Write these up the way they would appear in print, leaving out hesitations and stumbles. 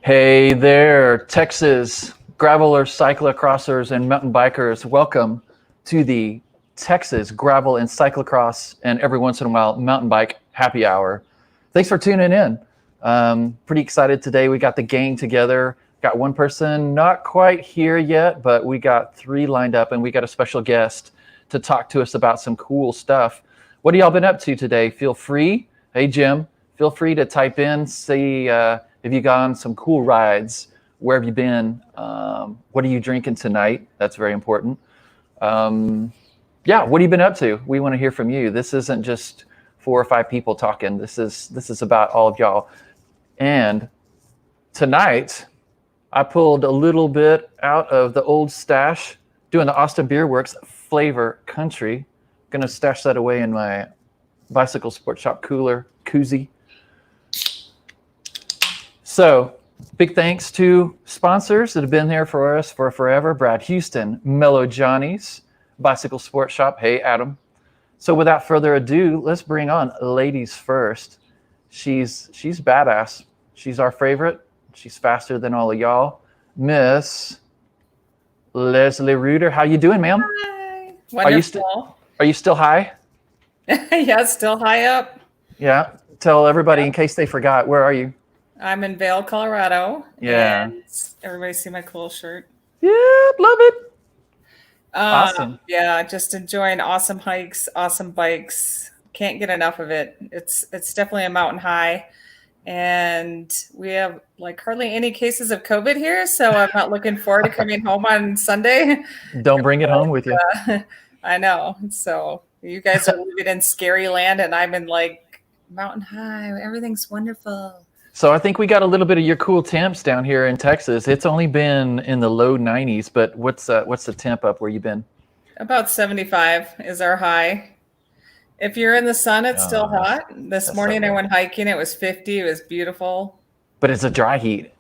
Hey there, Texas gravelers, cyclocrossers, and mountain bikers. Welcome to the Texas Gravel and Cyclocross and every once in a while mountain bike happy hour. Thanks for tuning in. Pretty excited today. We got the gang together. Got one person not quite here yet, but we got three lined up, and we got a special guest to talk to us about some cool stuff. What have y'all been up to today? Feel free. Hey, Jim, feel free to type in, see if you gone some cool rides. Where have you been? What are you drinking tonight? That's very important. Yeah, what have you been up to? We want to hear from you. This isn't just 4 or 5 people talking. This is about all of y'all. And tonight, I pulled a little bit out of the old stash, doing the Austin Beer Works Flavor Country. Gonna stash that away in my Bicycle Sport Shop cooler koozie. So, big thanks to sponsors that have been there for us for forever. Brad Houston, Mellow Johnny's, Bicycle Sport Shop. Hey, Adam. So without further ado, let's bring on ladies first. She's badass. She's our favorite. She's faster than all of y'all. Miss Leslie Reuter. How you doing, ma'am? Hi. Wonderful. Are you still high? Yeah, still high up. Yeah. Tell everybody in case they forgot. Where are you? I'm in Vail, Colorado. Yeah. And everybody see my cool shirt? Yeah, love it. Awesome. Yeah, just enjoying awesome hikes, awesome bikes. Can't get enough of it. It's definitely a mountain high. And we have like hardly any cases of COVID here, so I'm not looking forward to coming home on Sunday. Don't bring it home with you. I know. So you guys are living in scary land, and I'm in like mountain high. Everything's wonderful. So I think we got a little bit of your cool temps down here in Texas. It's only been in the low 90s, but what's the temp up where you've been? About 75 is our high. If you're in the sun, it's still hot. This morning I went hiking. It was 50. It was beautiful. But it's a dry heat.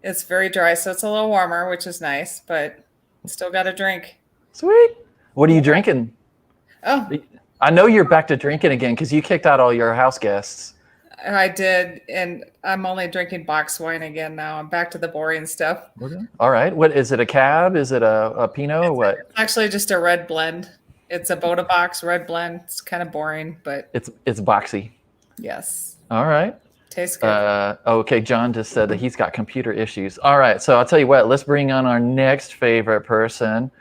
It's very dry, so it's a little warmer, which is nice, but still got a drink. Sweet. What are you drinking? Oh, I know you're back to drinking again because you kicked out all your house guests. I did, and I'm only drinking box wine again now. I'm back to the boring stuff. Okay. All right. What is it? A cab? Is it a Pinot or what? It's actually just a red blend. It's a Moto box red blend. It's kind of boring, but it's boxy. Yes. All right. Tastes good. Okay. John just said that he's got computer issues. All right. So I'll tell you what. Let's bring on our next favorite person,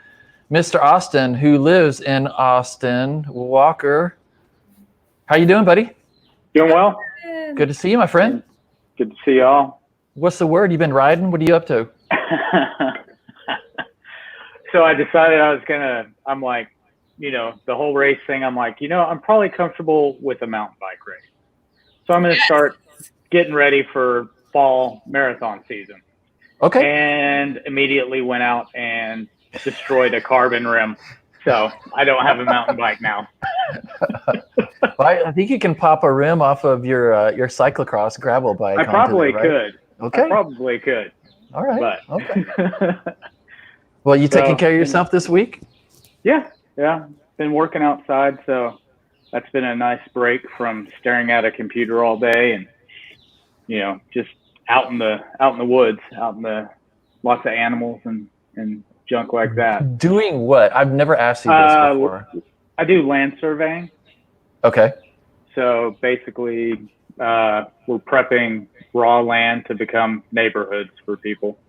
Mr. Austin, who lives in Austin. Walker, how you doing, buddy? Doing well. Good to see you, my friend. Good to see y'all. What's the word? You been riding? What are you up to? So I decided I'm like, the whole race thing, I'm like, I'm probably comfortable with a mountain bike race. So I'm going to start getting ready for fall marathon season. Okay. And immediately went out and destroyed a carbon rim. So I don't have a mountain bike now. Well, I think you can pop a rim off of your cyclocross gravel bike. I probably could. Okay. I probably could. All right. But. Okay. Well, you taking care of yourself this week? Yeah. Been working outside, so that's been a nice break from staring at a computer all day, and just out in the woods, lots of animals and junk like that. Doing what? I've never asked you this before. I do land surveying. Okay. So basically, we're prepping raw land to become neighborhoods for people.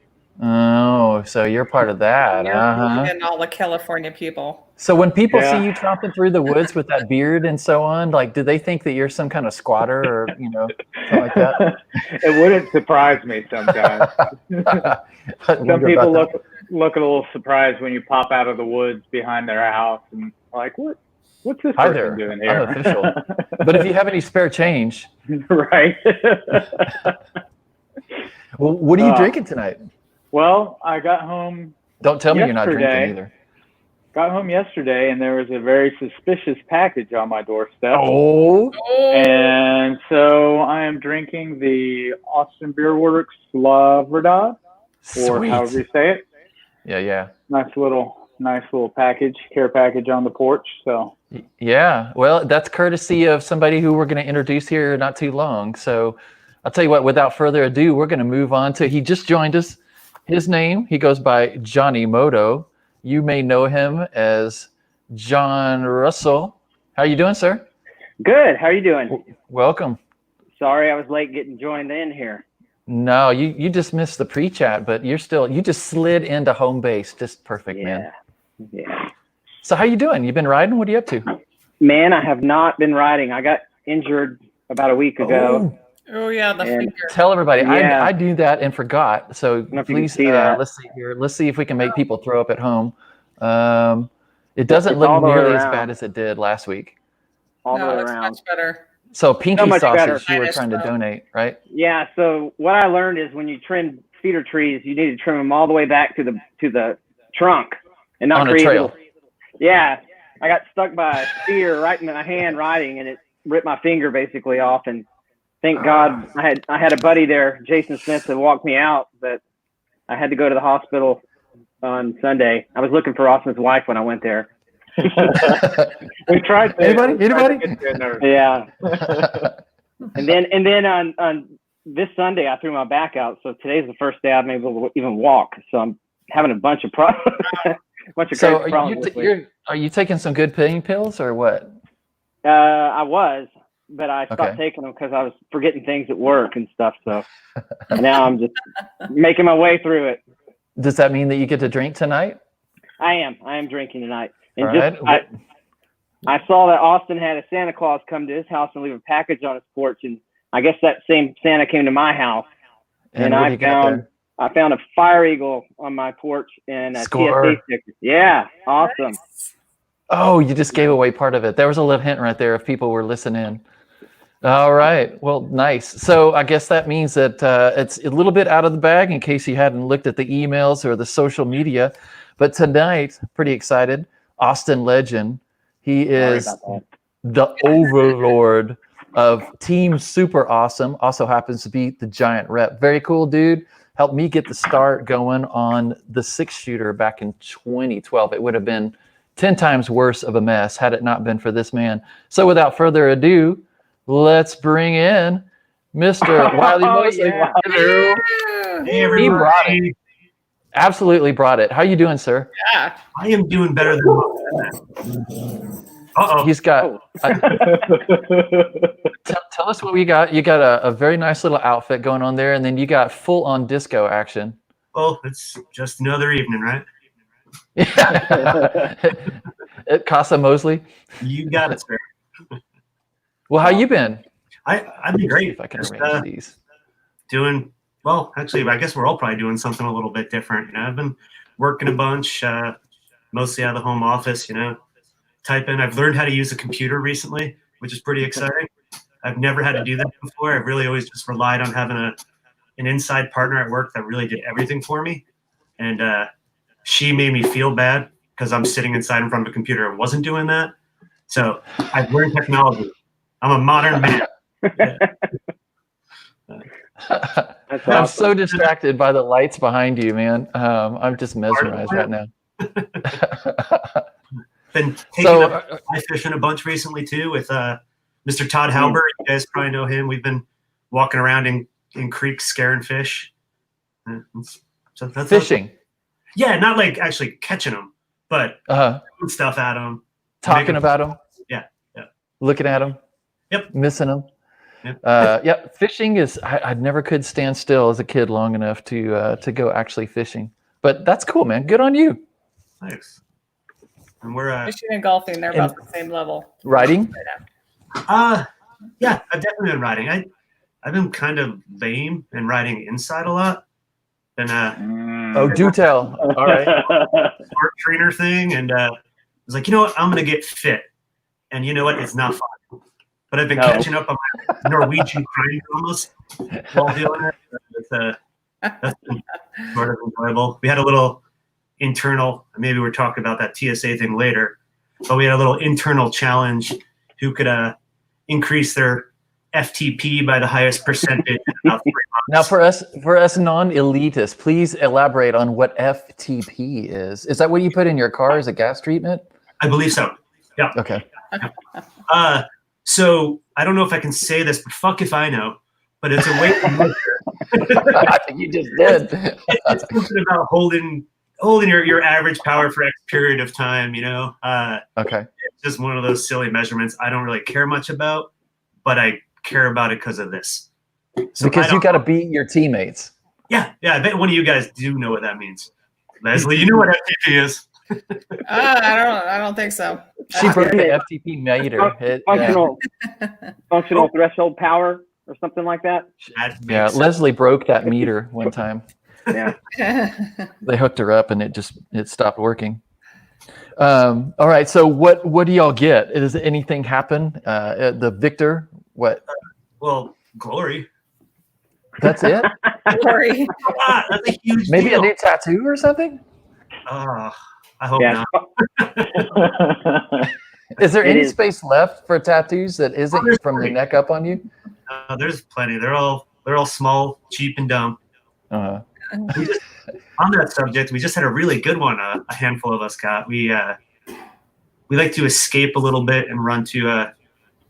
Oh, so you're part of that. And all the California people. So when people see you tromping through the woods with that beard and so on, like, do they think that you're some kind of squatter or, something like that? It wouldn't surprise me sometimes. Some people look a little surprised when you pop out of the woods behind their house and like, what's this person doing here? I'm official. But if you have any spare change. Right. Well, what are you drinking tonight? Well, I got home. Don't tell me you're not drinking either. Got home yesterday, and there was a very suspicious package on my doorstep. Oh. And so I am drinking the Austin Beer Works La Verdad, or however you say it. Yeah. Nice little package, care package on the porch. So. Yeah. Well, that's courtesy of somebody who we're going to introduce here not too long. So I'll tell you what, without further ado, we're going to move on to, he just joined us. His name, he goes by Johnny Moto. You may know him as John Russell. How you doing, sir? Good. How are you doing? Welcome. Sorry I was late getting joined in here. No, you just missed the pre-chat, but you just slid into home base. Just perfect, man. Yeah. So how you doing? You been riding? What are you up to? Man, I have not been riding. I got injured about a week ago. Oh yeah, the And- finger. Tell everybody. Yeah. I do that and forgot. So know if you can please, see that. let's see here. Let's see if we can make people throw up at home. It doesn't It's look all the way nearly as around. bad as it did last week. All the No, way it's around. much better. So pinky So much sausage, better. you were Minus trying to the- donate, right? Yeah. So what I learned is when you trim cedar trees, you need to trim them all the way back to the trunk and not On a create trail. little- Yeah. I got stuck by a spear right in my hand riding, and it ripped my finger basically off. And thank God I had a buddy there, Jason Smith, that walked me out, but I had to go to the hospital on Sunday. I was looking for Austin's wife when I went there. We tried to. Anybody? we tried to Anybody? get to a nurse. Yeah. And then on this Sunday I threw my back out. So today's the first day I've been able to even walk. So I'm having a bunch of problems. So crazy problems this week. are you taking some good pain pills or what? I was, but I stopped Okay. taking them because I was forgetting things at work and stuff. So now I'm just making my way through it. Does that mean that you get to drink tonight? I am drinking tonight. And All just right. I saw that Austin had a Santa Claus come to his house and leave a package on his porch, and I guess that same Santa came to my house, and what do I you got there? found a Fire Eagle on my porch and a Score. TSA sticker. Yeah, awesome. Nice. Oh, you just gave away part of it. There was a little hint right there if people were listening. All right. Well, nice. So I guess that means that it's a little bit out of the bag in case you hadn't looked at the emails or the social media. But tonight, pretty excited. Austin legend. He Sorry is about the overlord of Team Super Awesome. Also happens to be the giant rep. Very cool dude. Helped me get the start going on the 6-shooter back in 2012. It would have been 10 times worse of a mess had it not been for this man. So without further ado, let's bring in Mr. Wiley Mosley. yeah. Hello. Hey He everybody. brought it. Absolutely brought it. How you doing, sir? Yeah. I am doing better than most. Uh-oh. He's got. Tell us what we got. You got a very nice little outfit going on there, and then you got full on disco action. Well, it's just another evening, right? At Casa Mosley. You got it, sir. Well, how you been? I've been great. If I can Just, arrange these. doing well. Actually, I guess we're all probably doing something a little bit different. You know, I've been working a bunch, mostly out of the home office. You know, typing. I've learned how to use a computer recently, which is pretty exciting. I've never had to do that before. I've really always just relied on having an inside partner at work that really did everything for me, and she made me feel bad because I'm sitting inside in front of a computer and wasn't doing that. So I've learned technology. I'm a modern man. That's I'm awesome. so distracted by the lights behind you, man. I'm just mesmerized right now. Been taking So, up fly fishing a bunch recently too with Mr. Todd Hamburg. You guys probably know him. We've been walking around in creeks scaring fish. So that's fishing, yeah, not like actually catching them, but throwing stuff at them. talking about them. Yeah. Looking at them. Yep. Missing them. Yep. Fishing is. I never could stand still as a kid long enough to go actually fishing. But that's cool, man. Good on you. Nice. And we're Fishing and golfing, they're about the same level. Riding. yeah, I've definitely been riding. I've been kind of lame and riding inside a lot. Been Oh, do tell. All right. smart trainer thing, and I was like, you know what, I'm gonna get fit. And you know what, it's not fun. But I've been catching up on my Norwegian grind almost while doing it. That's been sort of enjoyable. We had a little internal, maybe we're talking about that TSA thing later, but we had a little internal challenge who could increase their FTP by the highest percentage in about 3 months. Now, for us non-elitists, please elaborate on what FTP is. Is that what you put in your car as a gas treatment? I believe so. Yeah. Okay. So I don't know if I can say this, but fuck if I know. but it's a weight limiter. I think you just did. It's something about holding your average power for X period of time, Okay. It's just one of those silly measurements I don't really care much about, but I care about it because of this. So Because you got to beat your teammates. Yeah, I bet one of you guys do know what that means. Leslie, you know what FTP is. I don't think so. She broke the FTP meter. Functional threshold power or something like that. Yeah, Leslie broke that meter one time. Yeah. They hooked her up and it stopped working. All right, so what do y'all get? Does anything happen? The victor, what? Well, glory. That's it? Glory. That's a huge Maybe deal. a new tattoo or something? I hope not. Is there any space left for tattoos that isn't from the neck up on you? There's plenty. They're all small, cheap, and dumb. Uh-huh. On that subject, we just had a really good one. A handful of us got. We like to escape a little bit and run to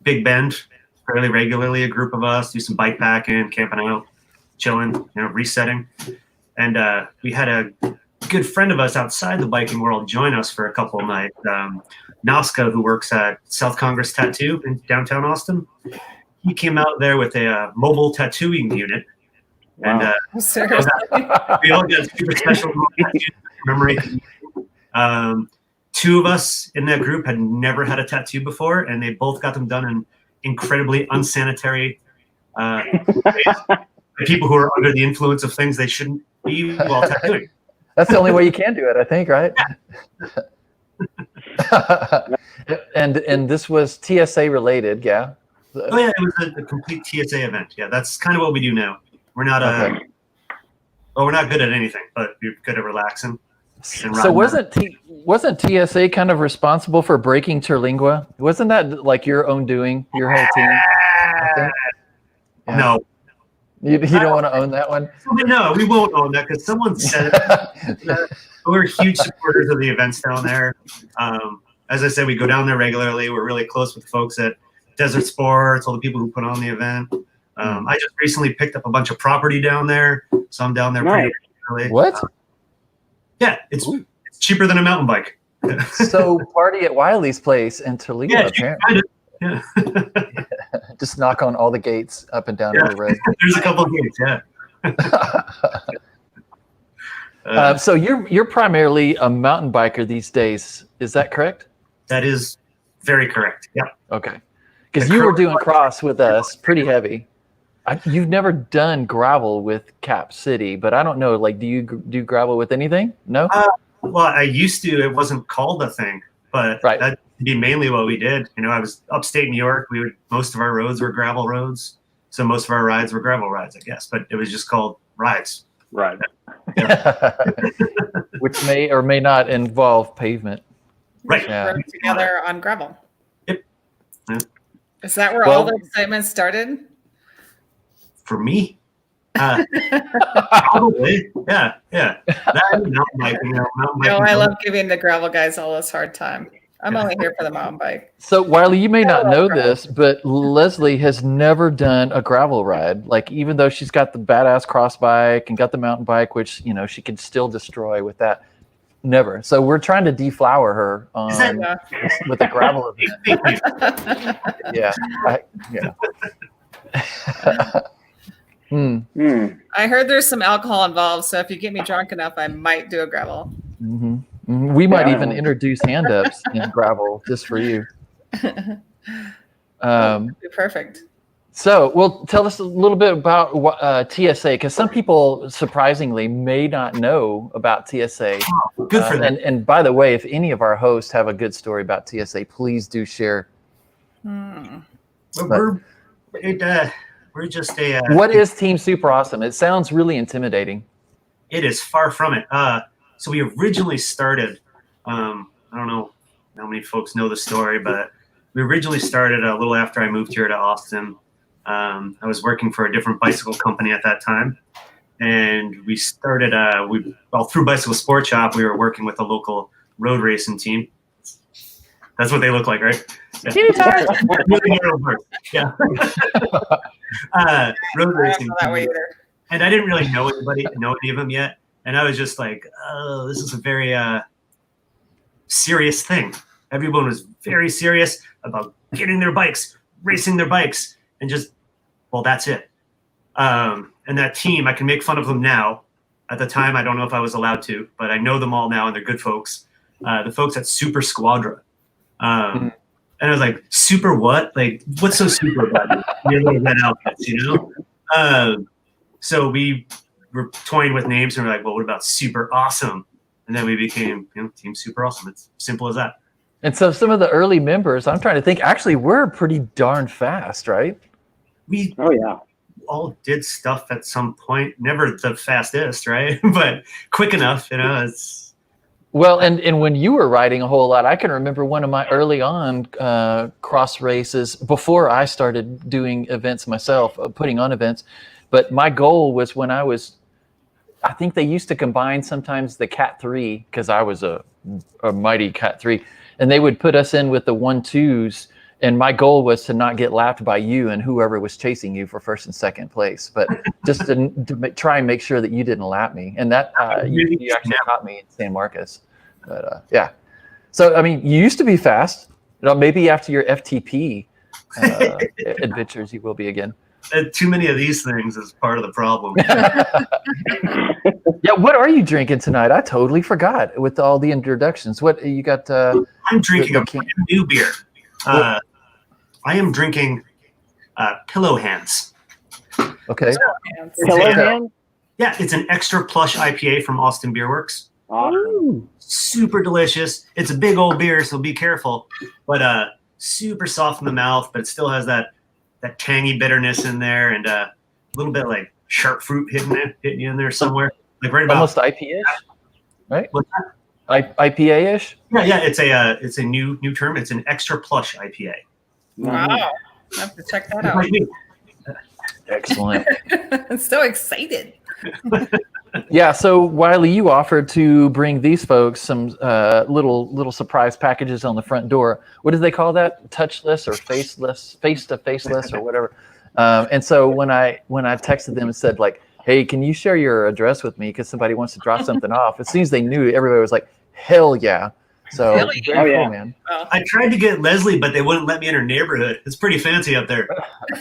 Big Bend fairly regularly. A group of us do some bike packing, camping out, chilling, resetting. And we had a good friend of us outside the biking world join us for a couple of nights. Nasca, who works at South Congress Tattoo in downtown Austin, he came out there with a mobile tattooing unit. Wow. And we all got super special memory. Two of us in that group had never had a tattoo before, and they both got them done in incredibly unsanitary ways. People who are under the influence of things they shouldn't be while tattooing. That's the only way you can do it, I think, right? Yeah. and this was TSA related, yeah? Oh yeah, it was a complete TSA event. Yeah, that's kind of what we do now. We're not we're not good at anything, but we're good at relaxing. So wasn't TSA kind of responsible for breaking Terlingua? Wasn't that like your own doing, your whole team? I think? Yeah. No. You don't want to own that one? No, we won't own that because someone said it. We're huge supporters of the events down there. As I said, we go down there regularly. We're really close with the folks at Desert Sports, all the people who put on the event. I just recently picked up a bunch of property down there, so I'm down there pretty regularly. What? Yeah, it's cheaper than a mountain bike. So party at Wiley's place in Toledo, apparently. Yeah. Just knock on all the gates up and down the road. There's a couple of gates, yeah. So you're primarily a mountain biker these days. Is that correct? That is very correct. Yeah. Okay. Because you were doing cross with us, pretty heavy. You've never done gravel with Cap City, but I don't know. Like, do you do gravel with anything? No. Well, I used to. It wasn't called a thing, but that'd be mainly what we did. I was upstate New York. Most of our roads were gravel roads, so most of our rides were gravel rides, I guess. But it was just called rides. Right. Yeah. Which may or may not involve pavement. Right. Yeah. Rode together on gravel. Yep. Yeah. Is that where all the excitement started? For me, probably. Yeah. Mountain biking. No, I love giving the gravel guys all this hard time. I'm only here for the mountain bike. So Wiley, you may not know this, but Leslie has never done a gravel ride. Like, even though she's got the badass cross bike and got the mountain bike, which she can still destroy with that. Never. So we're trying to deflower her with a gravel event. Yeah. I heard there's some alcohol involved, so if you get me drunk enough, I might do a gravel. Mm-hmm. Mm-hmm. We might even introduce hand-ups in gravel just for you. That'd be perfect. So, well, tell us a little bit about TSA, because some people, surprisingly, may not know about TSA. Oh, good for them. And by the way, if any of our hosts have a good story about TSA, please do share. We're just a. What is Team Super Awesome? It sounds really intimidating. It is far from it. So we originally started. I don't know how many folks know the story, but we originally started a little after I moved here to Austin. I was working for a different bicycle company at that time, and we started. Through Bicycle Sport Shop, we were working with a local road racing team. That's what they look like, right? Teeny tiny. Really narrow burst. Yeah. Road racing. That way either. And I didn't really know any of them yet. And I was just like, oh, this is a very serious thing. Everyone was very serious about getting their bikes, racing their bikes, and just, well, that's it. And that team, I can make fun of them now. At the time, I don't know if I was allowed to, but I know them all now, and they're good folks. The folks at Super Squadra. And I was like, super what? Like, what's so super about it? Your little red outfits, you know? So we were toying with names, and we're like, well, what about Super Awesome? And then we became, Team Super Awesome. It's simple as that. And so some of the early members, I'm trying to think, actually were pretty darn fast, right? We yeah. all did stuff at some point. Never the fastest, right? But quick enough, it's... Well, and when you were riding a whole lot, I can remember one of my early on cross races before I started doing events myself, putting on events. But my goal was when I think they used to combine sometimes the Cat 3, because I was a mighty Cat 3, and they would put us in with the 1-2s. And my goal was to not get lapped by you and whoever was chasing you for first and second place, but just to try and make sure that you didn't lap me. And that you actually caught me in San Marcos. But yeah. So, I mean, you used to be fast. Maybe after your FTP adventures, you will be again. Too many of these things is part of the problem. Yeah, what are you drinking tonight? I totally forgot with all the introductions. What you got? I'm drinking a brand new beer. I am drinking Pillow Hands. Okay. Pillow Hands? Yeah, it's an extra plush IPA from Austin Beer Works. Awesome. Super delicious. It's a big old beer, so be careful. But super soft in the mouth, but it still has that tangy bitterness in there, and a little bit like sharp fruit hitting you in there somewhere. Like right about almost IPA-ish, right? What's that? IPA-ish? Yeah. It's a new term. It's an extra plush IPA. Wow. I have to check that out. Excellent. I'm so excited. Yeah, so Wiley, you offered to bring these folks some little surprise packages on the front door. What do they call that? Touchless or faceless, face-to-faceless or whatever. And so when I texted them and said, like, hey, can you share your address with me because somebody wants to drop something off? As soon as they knew, everybody was like, hell yeah. So Hell yeah. very cool, man. I tried to get Leslie, but they wouldn't let me in her neighborhood. It's pretty fancy up there.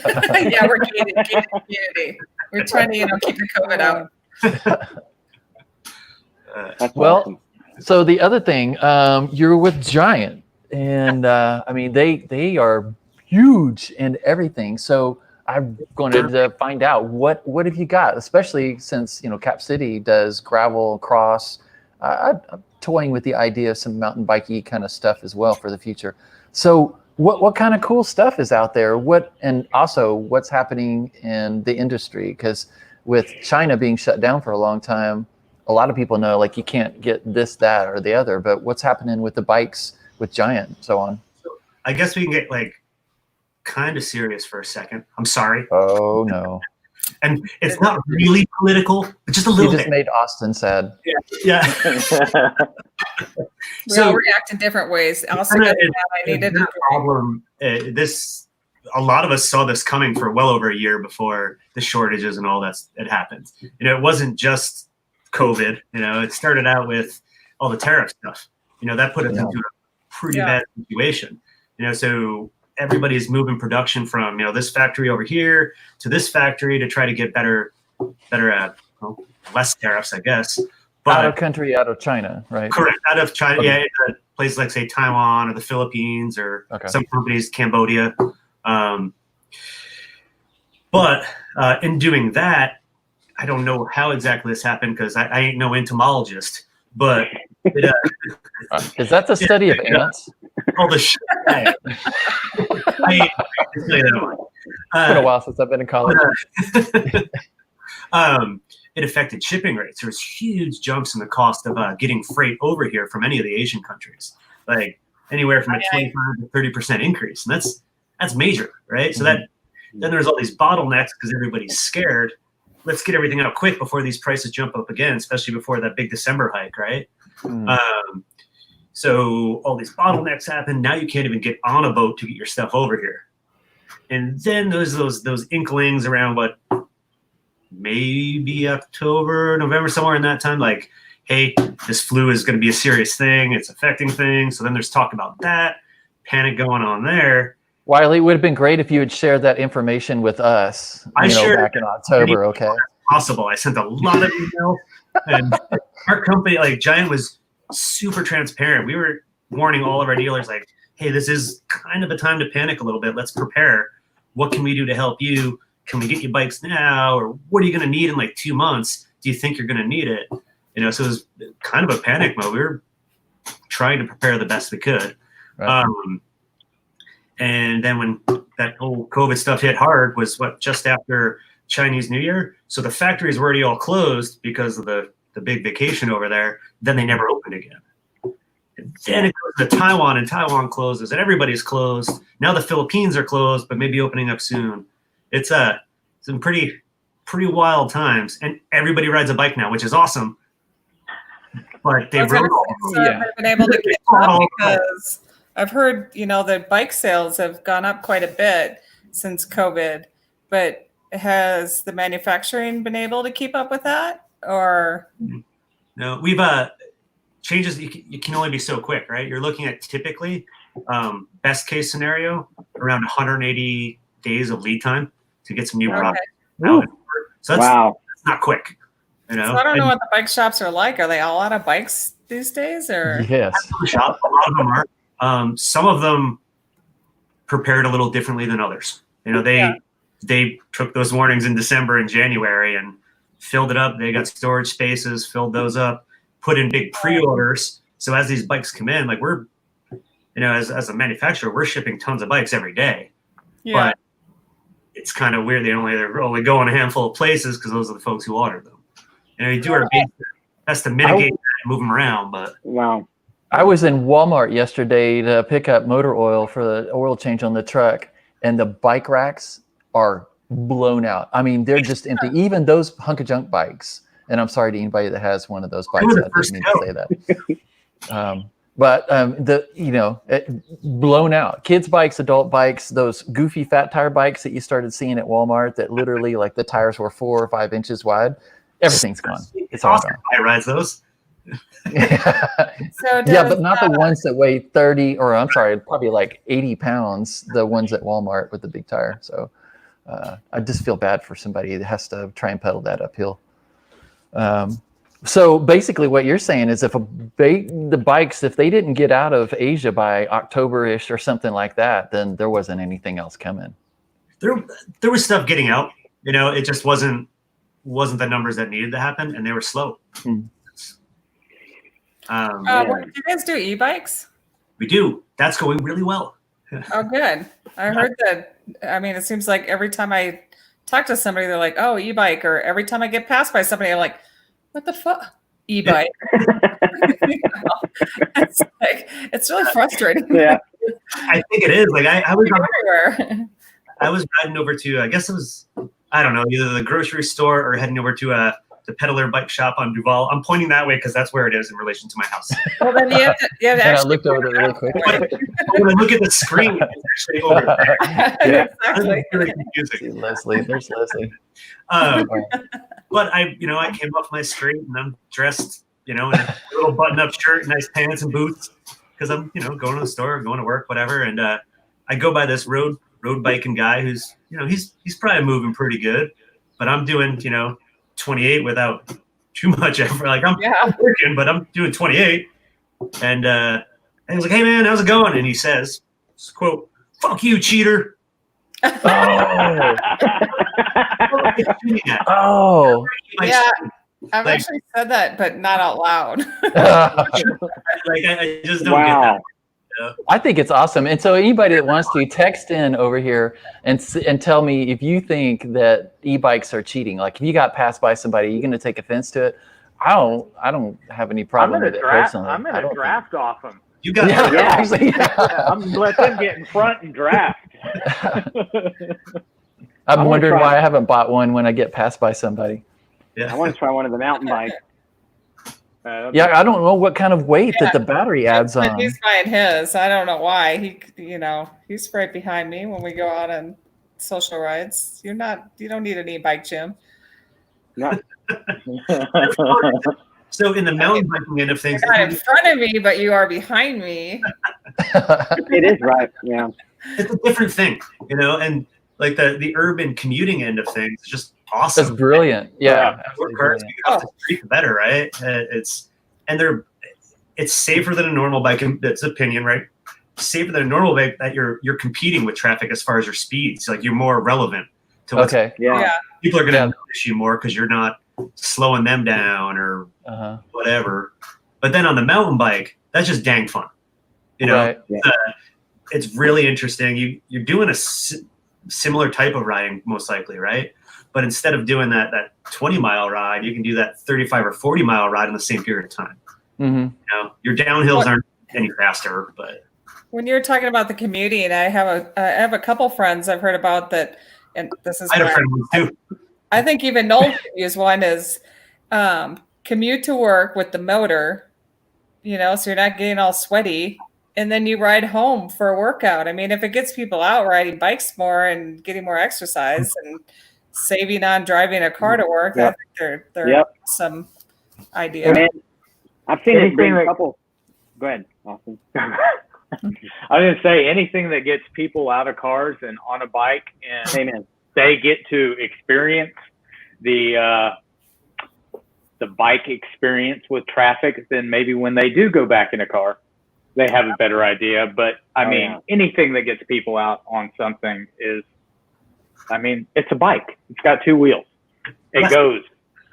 Yeah, we're gated community. We're trying to, keep the COVID out. That's Well, awesome. so the other thing, you're with Giant, and I mean they are huge and everything. So I'm going to find out what have you got, especially since Cap City does gravel, cross. I'm toying with the idea of some mountain bikey kind of stuff as well for the future. So what kind of cool stuff is out there? And also what's happening in the industry? Because with China being shut down for a long time, a lot of people know like you can't get this, that, or the other. But what's happening with the bikes with Giant and so on? I guess we can get like kind of serious for a second. I'm sorry. Oh no. And it's not really political, but just a little You just bit. made Austin sad. Yeah. We all react in different ways. Also, I needed the problem. A lot of us saw this coming for well over a year before the shortages and all that had happened. It wasn't just COVID. It started out with all the tariff stuff. That put us into a pretty bad situation. So everybody's moving production from this factory over here to this factory to try to get better less tariffs, I guess. But out of country, out of China, right? Correct, out of China. Okay. Yeah, places like say Taiwan or the Philippines or some companies, Cambodia. But in doing that, I don't know how exactly this happened because I ain't no entomologist. But is that the study of ants? All the shit. It's been a while since I've been in college. It affected shipping rates. There was huge jumps in the cost of getting freight over here from any of the Asian countries, like anywhere from a 25 to 30% increase, and that's major, right? So then there's all these bottlenecks because everybody's scared. Let's get everything out quick before these prices jump up again, especially before that big December hike, right? So all these bottlenecks happen. Now you can't even get on a boat to get your stuff over here. And then there's those inklings around what, maybe October, November, somewhere in that time, like, hey, this flu is going to be a serious thing. It's affecting things. So then there's talk about that, panic going on there. Wiley, it would have been great if you had shared that information with us. I shared back in October. Okay. Possible. I sent a lot of emails, and our company, like Giant, was super transparent. We were warning all of our dealers, like, hey, this is kind of a time to panic a little bit. Let's prepare. What can we do to help you? Can we get you bikes now? Or what are you going to need in like 2 months? Do you think you're going to need it? So it was kind of a panic mode. We were trying to prepare the best we could. Right. And then when that whole COVID stuff hit hard was just after Chinese New Year. So the factories were already all closed because of the big vacation over there. Then they never opened again. And then it goes to Taiwan, and Taiwan closes, and everybody's closed. Now the Philippines are closed, but maybe opening up soon. It's some pretty wild times, and everybody rides a bike now, which is awesome. But they really been able to get up because I've heard, the bike sales have gone up quite a bit since COVID, but has the manufacturing been able to keep up with that? Or no, we've changes. You can only be so quick, right? You're looking at typically best case scenario around 180 days of lead time to get some new products out. So that's not quick. So I don't know what the bike shops are like. Are they all out of bikes these days, or? Yes. A lot of them are. Some of them prepared a little differently than others. They took those warnings in December and January and filled it up. They got storage spaces, filled those up, put in big pre-orders. So as these bikes come in, like we're, as a manufacturer, we're shipping tons of bikes every day. Yeah. But it's kind of weird. They're only going a handful of places because those are the folks who ordered them. We do our best to mitigate that and move them around. But wow. I was in Walmart yesterday to pick up motor oil for the oil change on the truck, and the bike racks are blown out. I mean, they're just empty. Even those hunk of junk bikes. And I'm sorry to anybody that has one of those bikes. I didn't mean to say that. Blown out. Kids bikes, adult bikes, those goofy fat tire bikes that you started seeing at Walmart that literally like the tires were 4 or 5 inches wide. Everything's gone. It's all gone. I rides those. But not the ones that weigh 30, or I'm sorry, probably like 80 pounds, the ones at Walmart with the big tire. So I just feel bad for somebody that has to try and pedal that uphill. So basically what you're saying is if the bikes, if they didn't get out of Asia by October-ish or something like that, then there wasn't anything else coming. There was stuff getting out. It just wasn't the numbers that needed to happen, and they were slow. Do you guys do e-bikes? We do. That's going really well. Oh, good. I heard that. I mean, it seems like every time I talk to somebody, they're like, oh, e-bike. Or every time I get passed by somebody, I'm like, what the fuck? E-bike. It's really frustrating. Yeah. I think it is. Like I was everywhere. I was riding over to, I guess it was, I don't know, either the grocery store or heading over to the Peddler Bike Shop on Duval. I'm pointing that way because that's where it is in relation to my house. Well, then you have to actually. I looked over there really quick. When I look at the screen, it's actually over there. Yeah, exactly. Really confusing. There's Leslie. But I came off my street and I'm dressed, in a little button-up shirt, nice pants and boots, because I'm, going to the store, going to work, whatever. And I go by this road biking guy who's, he's probably moving pretty good, but I'm doing, 28 without too much effort. Like I'm working, but I'm doing 28. And I was like, hey man, how's it going? And he says, quote, "Fuck you, cheater." Oh. Yeah. I've actually said that, but not out loud. I just don't get that. I think it's awesome. And so anybody that wants to text in over here and tell me if you think that e-bikes are cheating. Like if you got passed by somebody, you're going to take offense to it. I don't have any problem with it personally. I'm going to draft off them. You got I'm going to let them get in front and draft. I'm wondering why I haven't bought one when I get passed by somebody. Yeah. I want to try one of the mountain bikes. Yeah, I don't know what kind of weight that the battery adds on. He's buying his. I don't know why. He's right behind me when we go out on social rides. You don't need an e-bike, Jim. No. So in the mountain biking end of things, You're not in front of me, but you are behind me. It is right. Yeah. it's a different thing, and like the urban commuting end of things is just awesome. That's brilliant. Yeah. The more cars you get off the street, the better, right? It's safer than a normal bike. That's opinion, right? Safer than a normal bike that you're competing with traffic as far as your speeds. Like you're more relevant to what's people are going to notice you more because you're not slowing them down or whatever. But then on the mountain bike, that's just dang fun. Right. It's really interesting. You're doing a similar type of riding most likely, right? But instead of doing that 20-mile ride, you can do that 35 or 40-mile ride in the same period of time. Mm-hmm. Your downhills aren't any faster, but when you're talking about the commuting, I have a couple friends I've heard about that, and this is I had a friend too. I think even Noel could use one is commute to work with the motor, so you're not getting all sweaty, and then you ride home for a workout. I mean, if it gets people out riding bikes more and getting more exercise and saving on driving a car to work, I think they're some idea. Man, I've seen it bring a couple. Go ahead, Austin. I was going to say anything that gets people out of cars and on a bike, and they get to experience the bike experience with traffic, then maybe when they do go back in a car, they have a better idea. But I mean, anything that gets people out on something is, it's a bike. It's got two wheels. It goes.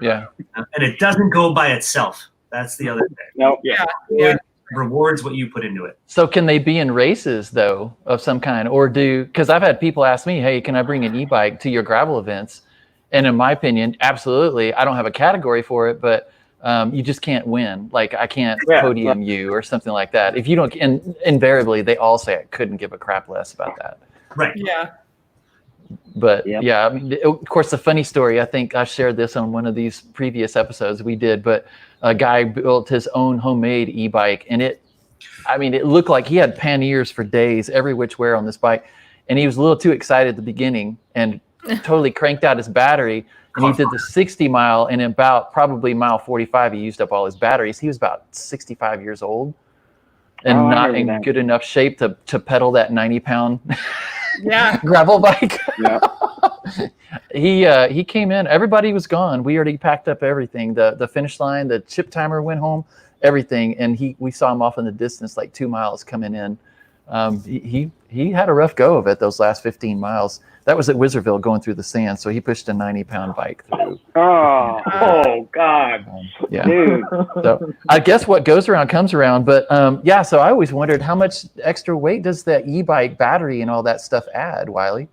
Yeah. And it doesn't go by itself. That's the other thing. No. Yeah. It rewards what you put into it. So can they be in races though of some kind, or because I've had people ask me, hey, can I bring an e-bike to your gravel events? And in my opinion, absolutely. I don't have a category for it, but you just can't win. Like I can't podium you or something like that. If you don't, and invariably they all say I couldn't give a crap less about that. Right. Yeah. But of course, the funny story, I think I shared this on one of these previous episodes we did, but a guy built his own homemade e-bike, and it looked like he had panniers for days every which way on this bike. And he was a little too excited at the beginning and totally cranked out his battery. And he did the 60 mile, and about probably mile 45, he used up all his batteries. He was about 65 years old and not in good enough shape to pedal that 90-pound gravel bike. He came in, everybody was gone. We already packed up everything. The finish line, the chip timer went home, everything. And we saw him off in the distance, like 2 miles coming in. He had a rough go of it those last 15 miles. That was at Wizardville going through the sand. So he pushed a 90-pound bike through. Oh God. Dude. So I guess what goes around comes around. But so I always wondered how much extra weight does that e-bike battery and all that stuff add, Wiley?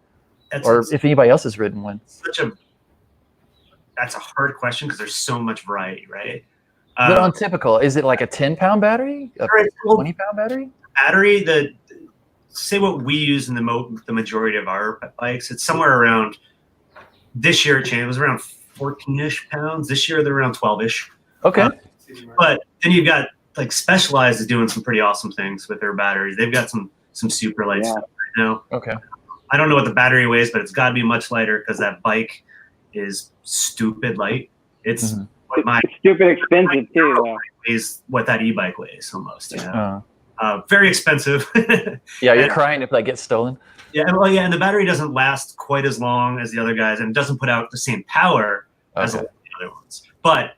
If anybody else has ridden one. That's a hard question because there's so much variety, right? But on typical, is it like a 10-pound battery? A 20-pound battery? Battery, say what we use in the majority of our bikes, it's somewhere around, this year it was around 14-ish pounds. This year they're around 12-ish. Okay. But then you've got like Specialized is doing some pretty awesome things with their batteries. They've got some super light stuff right now. Okay. I don't know what the battery weighs, but it's got to be much lighter because that bike is stupid light. It's it's stupid expensive too. Is what that e-bike weighs almost. Very expensive. You're crying if that gets stolen. And the battery doesn't last quite as long as the other guys, and it doesn't put out the same power as a lot of the other ones. But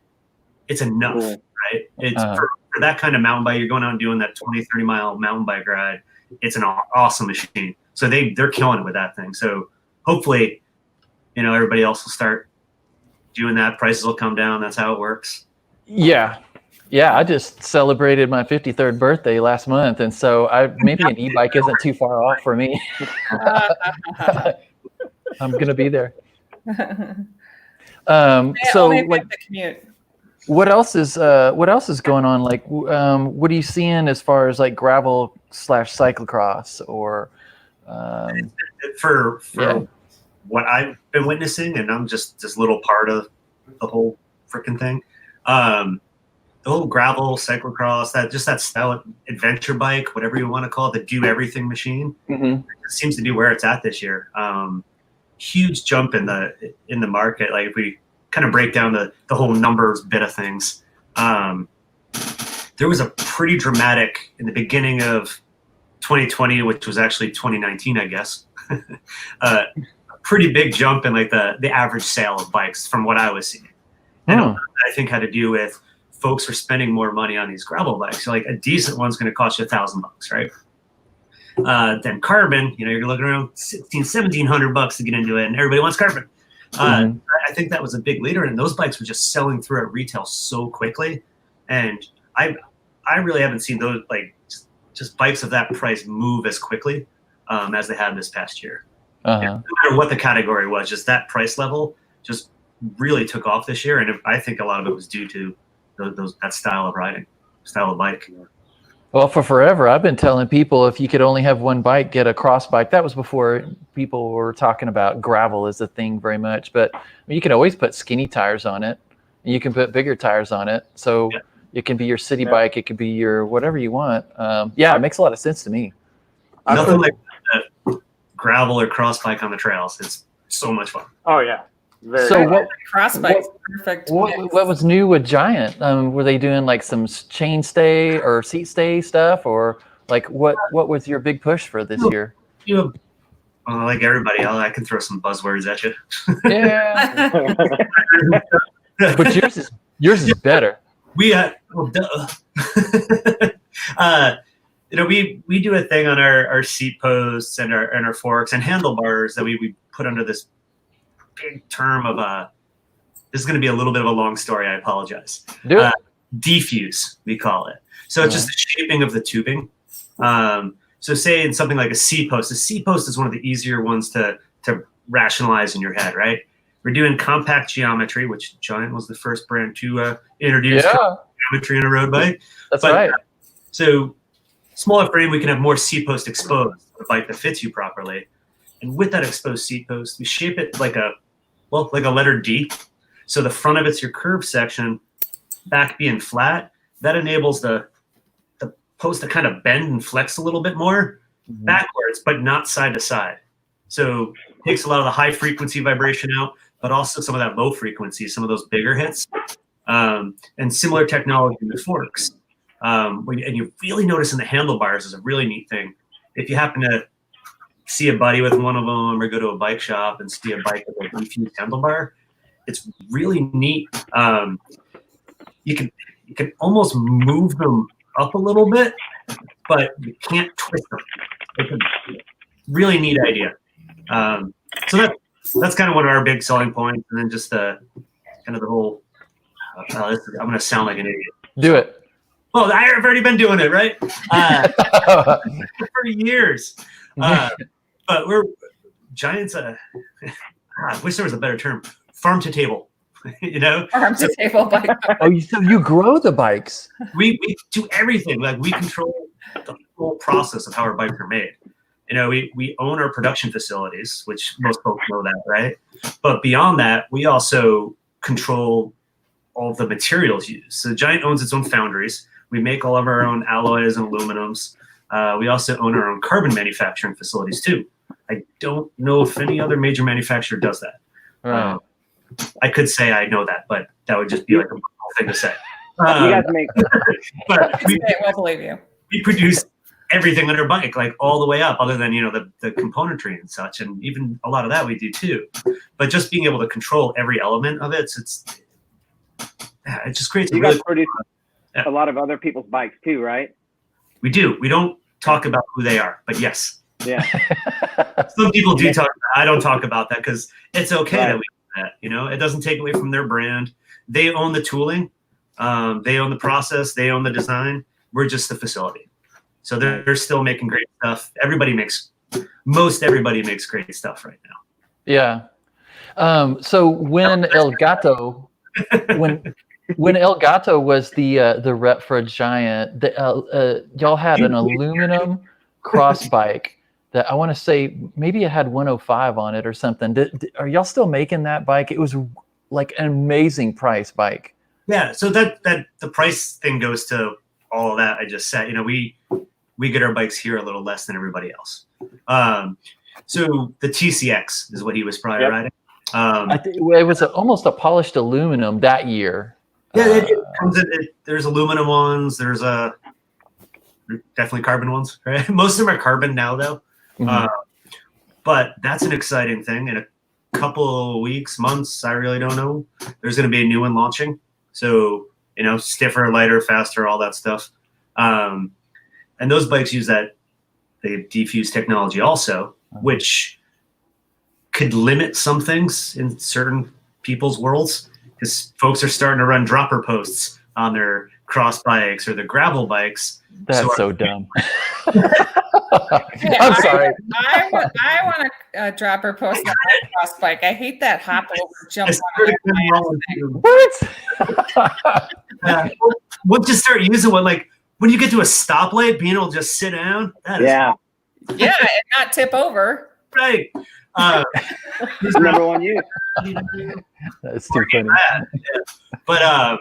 it's enough, right? It's for that kind of mountain bike. You're going out and doing that 20, 30-mile mountain bike ride. It's an awesome machine. So they're killing it with that thing. So hopefully, everybody else will start doing that. Prices will come down. That's how it works. Yeah. I just celebrated my 53rd birthday last month, and so maybe an e-bike isn't too far off for me. I'm gonna be there. So like, the commute. what else is going on? Like, what are you seeing as far as like gravel / cyclocross or? For what I've been witnessing, and I'm just this little part of the whole freaking thing. the whole gravel, cyclocross, that style of adventure bike, whatever you want to call it, the do everything machine, seems to be where it's at this year. Huge jump in the market. Like if we kind of break down the whole numbers bit of things, there was a pretty dramatic in the beginning of 2020, which was actually 2019, I guess. A pretty big jump in like the average sale of bikes from what I was seeing. And I think had to do with folks were spending more money on these gravel bikes. So like a decent one's going to cost you $1,000, right? Then carbon, you're looking around $1,700 to get into it, and everybody wants carbon. I think that was a big leader, and those bikes were just selling through at retail so quickly. And I really haven't seen those like just bikes of that price move as quickly as they have this past year. No matter what the category was, just that price level just really took off this year, and I think a lot of it was due to that style of bike. Well, for forever, I've been telling people if you could only have one bike, get a cross bike. That was before people were talking about gravel as a thing very much. But you can always put skinny tires on it, and you can put bigger tires on it. So it can be your city bike. It could be your whatever you want. It makes a lot of sense to me. Nothing like gravel or cross bike on the trails. It's so much fun. Oh, yeah. Cross bike's perfect. What was new with Giant? Were they doing like some chain stay or seat stay stuff, or like what was your big push for this year? Like everybody else, I can throw some buzzwords at you. Yeah, but yours is better. We we do a thing on our seat posts and our forks and handlebars that we put under this big term of this is going to be a little bit of a long story. I apologize. Defuse, we call it. So it's just the shaping of the tubing. So say in something like a seat post is one of the easier ones to rationalize in your head, right? We're doing compact geometry, which Giant was the first brand to introduce geometry in a road bike. That's right. So smaller frame, we can have more seat post exposed, a bike that fits you properly. And with that exposed seat post, we shape it like a letter D. So the front of it's your curved section, back being flat. That enables the post to kind of bend and flex a little bit more backwards, but not side to side. So it takes a lot of the high frequency vibration out, but also some of that low frequency, some of those bigger hits. And similar technology in the forks. And you really notice in the handlebars is a really neat thing. If you happen to see a buddy with one of them or go to a bike shop and see a bike with a defused handlebar, it's really neat. You can almost move them up a little bit, but you can't twist them. It's a really neat idea. So that's kind of one of our big selling points, and then just the kind of the whole. I'm going to sound like an idiot. Do it. Well, I've already been doing it, right? For years. But we're Giants. I wish there was a better term. Farm to table. Farm to table bike. So you grow the bikes. We do everything. Like we control the whole process of how our bikes are made. We own our production facilities, which most folks know that, right? But beyond that, we also control all the materials used. So Giant owns its own foundries. We make all of our own alloys and aluminums. We also own our own carbon manufacturing facilities too. I don't know if any other major manufacturer does that. Right. I could say I know that, but that would just be like a normal thing to say. You guys make. But we'll believe you. We produce everything on our bike, like all the way up, other than the componentry and such, and even a lot of that we do too. But just being able to control every element of it, it just creates. You guys produce a lot of other people's bikes too, right? We do. We don't talk about who they are, but yes. Yeah. Some people do talk. I don't talk about that because it's okay that we do that. It doesn't take away from their brand. They own the tooling. They own the process. They own the design. We're just the facility. So they're still making great stuff. Most everybody makes great stuff right now. Yeah. So when El Gato was the rep for Giant, y'all had an aluminum cross bike that I want to say maybe it had 105 on it or something. Are y'all still making that bike? It was like an amazing price bike. Yeah, so that the price thing goes to all of that I just said. We get our bikes here a little less than everybody else. So the TCX is what he was probably riding. I think it was almost a polished aluminum that year. Yeah, it comes in. There's aluminum ones. There's definitely carbon ones. Right? Most of them are carbon now, though. Mhm. But that's an exciting thing. In a couple of weeks, months, I really don't know. There's going to be a new one launching. So stiffer, lighter, faster, all that stuff. And those bikes use the defuse technology also, which could limit some things in certain people's worlds, because folks are starting to run dropper posts on their cross bikes or their gravel bikes. That's so dumb. Hey, I'm sorry. I want a dropper post on my cross bike. I hate that hop over jump on. What? Once you start using one, like when you get to a stoplight, being able to just sit down. That is Yeah, and not tip over. right. Number one use. That's too funny. But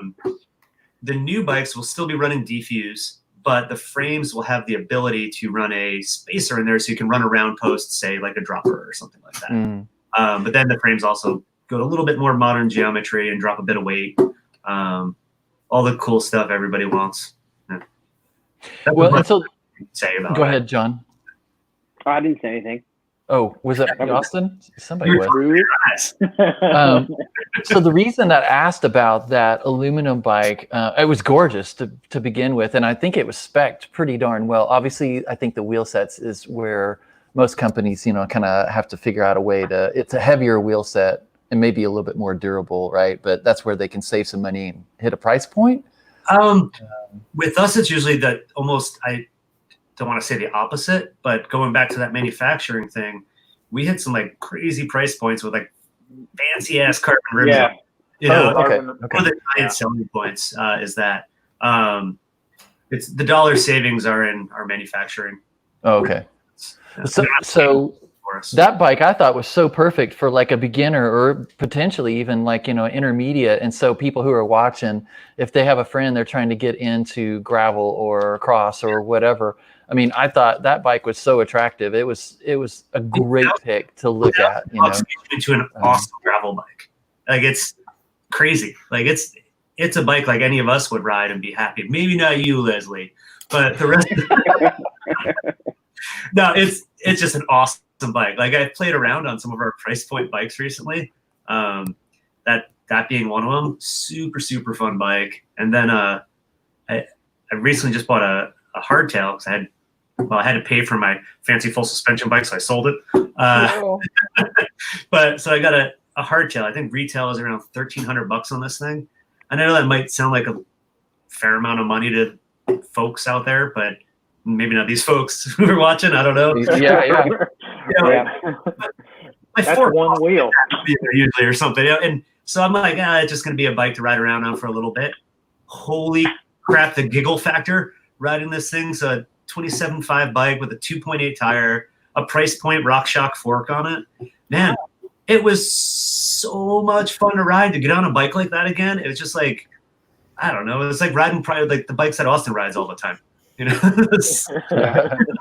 the new bikes will still be running defuse, but the frames will have the ability to run a spacer in there, so you can run a round post, say like a dropper or something like that. But then the frames also go to a little bit more modern geometry and drop a bit of weight. All the cool stuff everybody wants. Yeah. Well, and so say about go ahead, John. Oh, I didn't say anything. Oh, was that Austin? Somebody was. So the reason that I asked about that aluminum bike, it was gorgeous to begin with, and I think it was spec'd pretty darn well. Obviously, I think the wheel sets is where most companies, kind of have to figure out a way to. It's a heavier wheel set and maybe a little bit more durable, right? But that's where they can save some money and hit a price point. With us, it's usually that almost. I don't want to say the opposite, but going back to that manufacturing thing, we hit some like crazy price points with like fancy ass carbon rims. Yeah. Okay. One of the giant selling points is that it's the dollar savings are in our manufacturing. Oh, okay. So that bike I thought was so perfect for like a beginner or potentially even like, intermediate. And so people who are watching, if they have a friend they're trying to get into gravel or cross or whatever, I mean, I thought that bike was so attractive. It was a great pick to look at. Into an awesome gravel bike. Like it's crazy. Like it's a bike like any of us would ride and be happy. Maybe not you, Leslie, but the rest of no, it's just an awesome bike. Like I played around on some of our price point bikes recently. That being one of them, super, super fun bike. And then I recently just bought a hardtail because I had to pay for my fancy full suspension bike, so I sold it. But so I got a hardtail. I think retail is around $1,300 on this thing. I know that might sound like a fair amount of money to folks out there, but maybe not these folks who are watching. I don't know. Yeah. That's one wheel usually or something. And so I'm like, it's just going to be a bike to ride around on for a little bit. Holy crap, the giggle factor riding this thing. So 27.5 bike with a 2.8 tire, a price point RockShox fork on it. Man, it was so much fun to ride, to get on a bike like that again. It was just like, I don't know. It was like riding probably like the bikes that Austin rides all the time.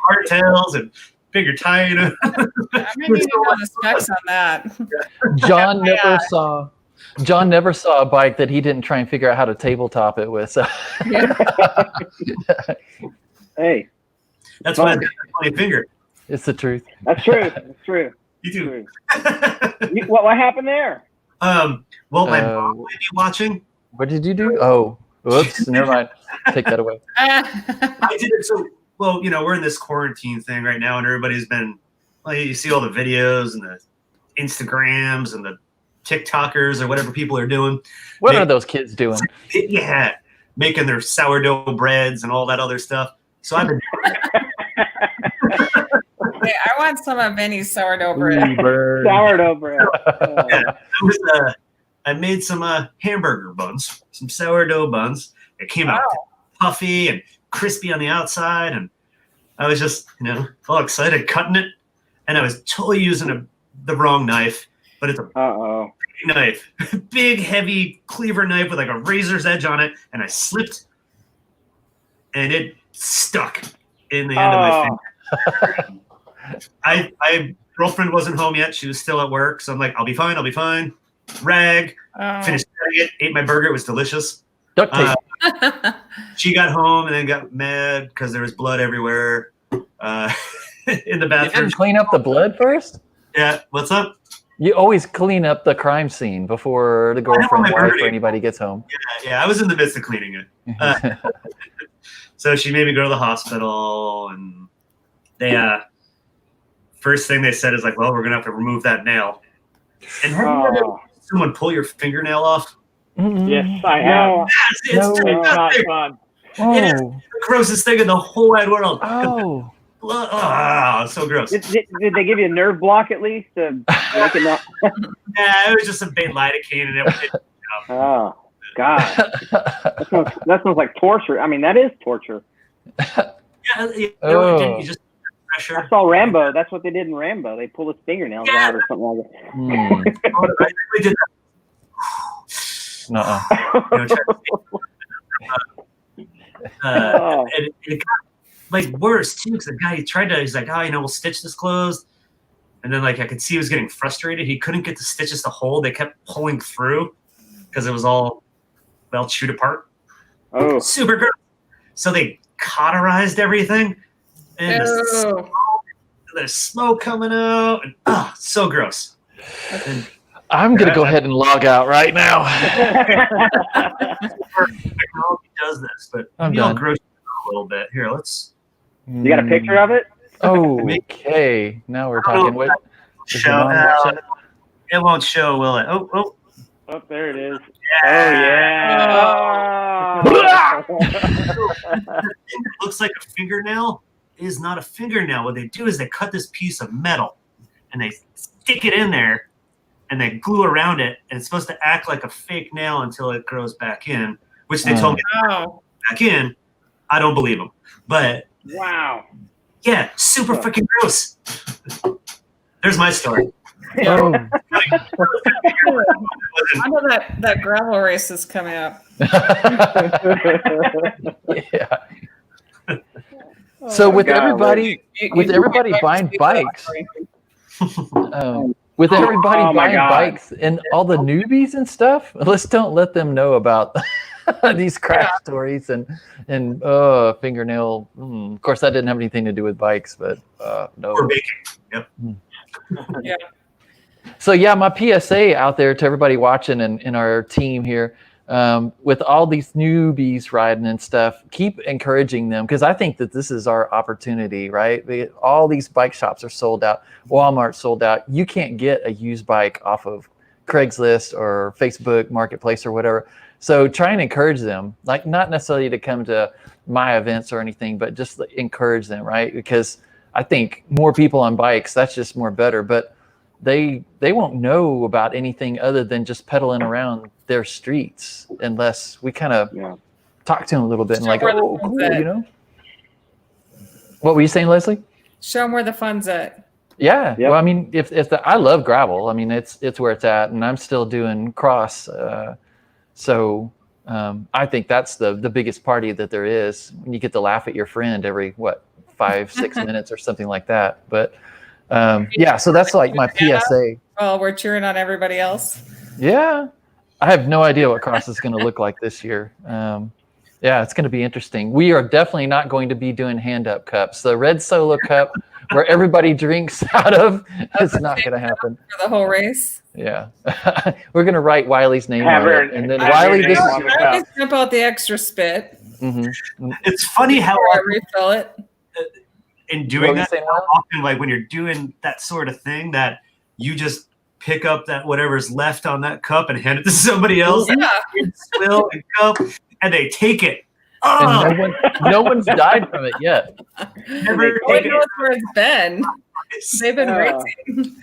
Hardtails and bigger tire. I may need to know the specs on that. John never saw a bike that he didn't try and figure out how to tabletop it with. So. Hey. That's why I got a funny finger. It's the truth. That's true. That's true. You do. What happened there? Well, my mom might be watching. What did you do? Oh, whoops. Never mind. Take that away. I did it. So, well, we're in this quarantine thing right now, and everybody's been, you see all the videos and the Instagrams and the TikTokers or whatever people are doing. What are those kids doing? Yeah. Making their sourdough breads and all that other stuff. So I've been doing that. Hey, I want some of Vinny's sourdough bread. Sourdough bread. I made some hamburger buns, some sourdough buns. It came out puffy and crispy on the outside, and I was just, all excited cutting it, and I was totally using the wrong knife, but it's a knife, big heavy cleaver knife with like a razor's edge on it, and I slipped, and it stuck in the end of my finger. I girlfriend wasn't home yet; she was still at work, so I'm like, I'll be fine. Rag, finished cutting it, ate my burger. It was delicious. Duct tape. She got home and then got mad because there was blood everywhere in the You bathroom. didn't clean up the blood first? Yeah, what's up? You always clean up the crime scene before the girlfriend, my wife, burger. or anybody gets home. Yeah, I was in the midst of cleaning it. So she made me go to the hospital, and they first thing they said is like, well, we're gonna have to remove that nail. And have you ever seen someone pull your fingernail off? Yes, I have. It's It's not fun. It is the grossest thing in the whole wide world. Oh. So gross. Did they give you a nerve block at least to make it not? Yeah, it was just some bait lidocaine and everything. Oh God, that sounds like torture. I mean, that is torture. You just pressure. I saw Rambo. That's what they did in Rambo. They pulled his fingernails out or something like that. We did that. And it got like worse too, because the guy he's like, we'll stitch this closed, and then like I could see he was getting frustrated. He couldn't get the stitches to hold. They kept pulling through because it was all chewed apart. Oh, super gross. So they cauterized everything, and there's smoke coming out, and so gross. And I'm going to go ahead and log out right now. Technology does this, but maybe I'll gross a little bit. Here, let's. You got a picture of it? Oh, okay. Now we're talking. Wait, it won't show, will it? Oh, there it is. Yeah. Oh, yeah. It looks like a fingernail is not a fingernail. What they do is they cut this piece of metal and they stick it in there and they glue around it, and it's supposed to act like a fake nail until it grows back in, which they told me back in. I don't believe them. But wow. Yeah, super freaking gross. There's my story. Oh. I know that gravel race is coming up. Yeah. So with everybody buying bikes, with everybody buying bikes and all the newbies and stuff, don't let them know about these crash stories and fingernail. Of course, that didn't have anything to do with bikes, but no. Or baking. Yep. Yeah. So yeah, my PSA out there to everybody watching and in our team here, with all these newbies riding and stuff, keep encouraging them, because I think that this is our opportunity, right? All these bike shops are sold out. Walmart's sold out. You can't get a used bike off of Craigslist or Facebook Marketplace or whatever. So try and encourage them, like not necessarily to come to my events or anything, but just encourage them, right? Because I think more people on bikes, that's just more better. But they won't know about anything other than just pedaling around their streets unless we kind of talk to them a little bit and like, oh, cool, you know? What were you saying, Leslie? Show them where the fun's at. Yeah. Yep. Well, I mean, I love gravel. I mean, it's where it's at, and I'm still doing cross. So I think that's the biggest party that there is, when you get to laugh at your friend every 5-6 minutes or something like that. But so that's like my PSA. Well, we're cheering on everybody else. Yeah. I have no idea what cross is going to look like this year. It's going to be interesting. We are definitely not going to be doing hand-up cups. The red Solo Cup, where everybody drinks out of, is not going to happen. For the whole race? Yeah. We're going to write Wiley's name on it. And then Wiley, this is your cup. Dump out the extra spit. Mm-hmm. It's funny how I refill it. In doing that, often like when you're doing that sort of thing, that you just pick up that whatever's left on that cup and hand it to somebody else. Yeah. And spill and cup, and they take it. And no one's died from it yet. Never knows where it's been. They've been racing.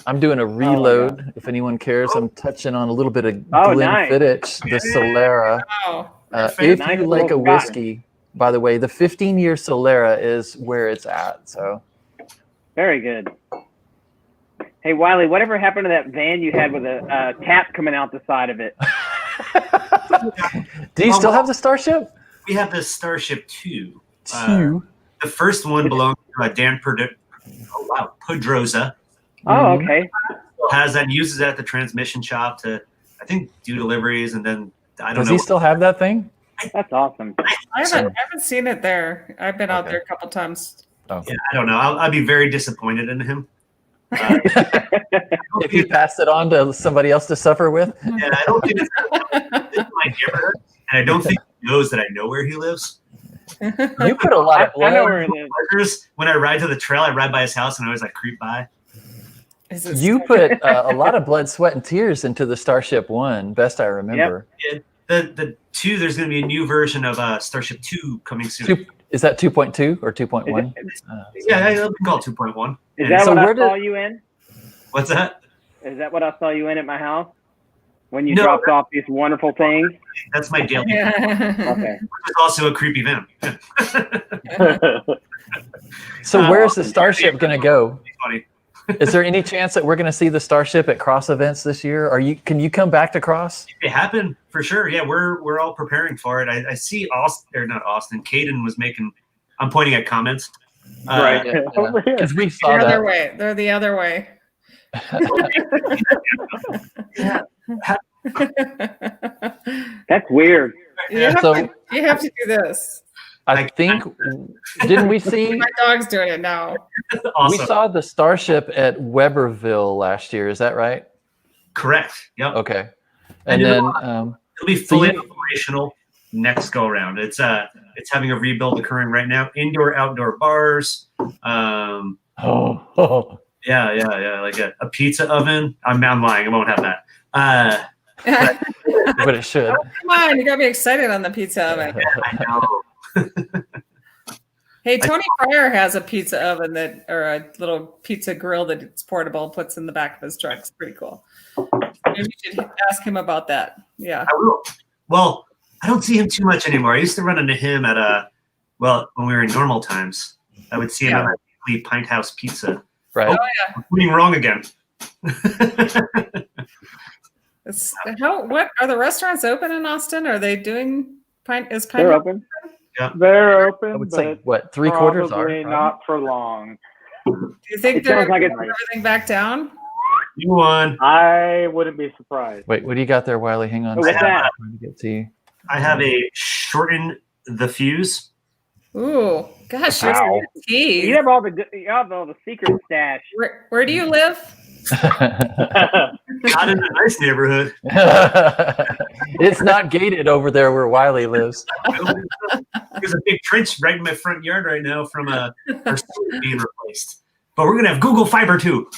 I'm doing a reload. If anyone cares, I'm touching on a little bit of Glenfiddich, the Solera. If you like a whiskey, by the way, the 15-year Solera is where it's at. So very good. Hey Wiley, whatever happened to that van you had with a tap coming out the side of it? Do you still have the Starship? We have the Starship 2. Two. The first one belonged to Dan Pedroza. Oh, okay. Has that, uses that at the transmission shop to, I think, do deliveries, and then I don't know. Does he still have that thing? That's awesome. I haven't seen it there. I've been out there a couple times. Oh. Yeah, I don't know. I'd be very disappointed in him. If he passed it on to somebody else to suffer with. Yeah, I don't think it's in my neighborhood, and I don't think he knows that I know where he lives. You put a lot of I know blood. where it is. When I ride to the trail, I ride by his house, and I always like creep by. You put a lot of blood, sweat, and tears into the Starship 1, best I remember. Yep. The 2, there's going to be a new version of Starship 2 coming soon. Is that 2.2 or 2.1? Yeah, it'll be called 2.1. Is that So what where I saw you in? What's that? Is that what I saw you in at my house? When you No, dropped off these wonderful things? That's my daily. Okay. Which is also a creepy van. So where's the Starship going to go? Funny. Is there any chance that we're going to see the Starship at Cross events this year? Can you come back to Cross? It happened for sure. Yeah, we're all preparing for it. I see Caden was making. I'm pointing at comments. Right. Because we saw They're the that. other way. They're the other way. That's weird. You have to do this. I think, didn't we see? My dog's doing it now. Awesome. We saw the Starship at Weberville last year. Is that right? Correct. Yep. Okay. And then it'll be fully operational next go around. It's having a rebuild occurring right now. Indoor, outdoor bars. Oh. Yeah. Like a pizza oven. I'm lying. I won't have that. But it should. Oh, come on, you gotta be excited on the pizza oven. I know. Hey, Tony Fryer has a pizza oven or a little pizza grill that it's portable, puts in the back of his truck. It's pretty cool. Maybe you should ask him about that. Yeah. I will. Well, I don't see him too much anymore. I used to run into him at when we were in normal times. I would see him at a Pint House Pizza. Right. Oh, yeah. I'm doing wrong again. What are the restaurants open in Austin? Are they doing Pint? They're open. Yeah. They're open. I would but say, what, 3/4 are? probably not for long. Do you think It they're sounds like going it's- to put everything back down? You won. I wouldn't be surprised. Wait, what do you got there, Wiley? Hang on. What's that? I'm trying to get to you. I have a shorten the fuse. Ooh, gosh, Wow. you're tea. You have all the secret stash. Where do you live? Not in a nice neighborhood. It's not gated over there where Wiley lives. There's a big trench right in my front yard right now from our sewer being replaced. But we're gonna have Google Fiber too.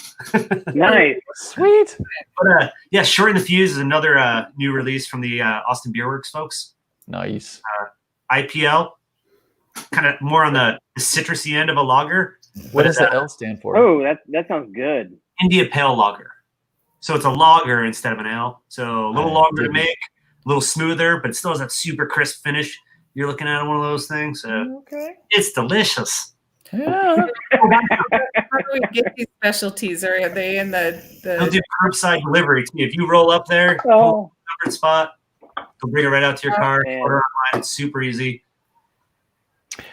Nice. Sweet. But yeah, Shorten the Fuse is another new release from the Austin Beer Works folks. Nice. IPL, kind of more on the citrusy end of a lager. What does the L stand for? Oh, that sounds good. India Pale Lager. So it's a lager instead of an ale. So a little longer to make, a little smoother, but it still has that super crisp finish. You're looking at one of those things. Okay. It's delicious. Yeah. How do we get these specialties? Are they in They'll the do curbside delivery too. If you roll up there, Oh, covered spot, they'll bring it right out to your car. man. Order online. It's super easy.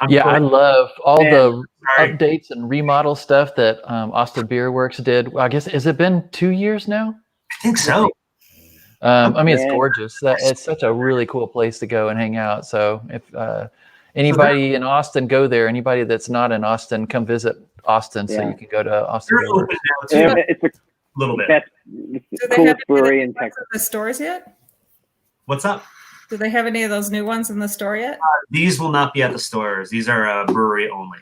Yeah, I love all Man. the Sorry. updates and remodel stuff that Austin Beer Works did. I guess, has it been 2 years now? I think so. I mean, it's Yeah. gorgeous. It's such a really cool place to go and hang out. So if anybody in Austin, go there. Anybody that's not in Austin, come visit Austin so Yeah. you can go to Austin They're Beer Works. open now too. yeah, it's a little bit. best, do it's the they coolest have brewery any in of those Texas. in the stores yet? What's up? Do they have any of those new ones in the store yet? These will not be at the stores. These are brewery only.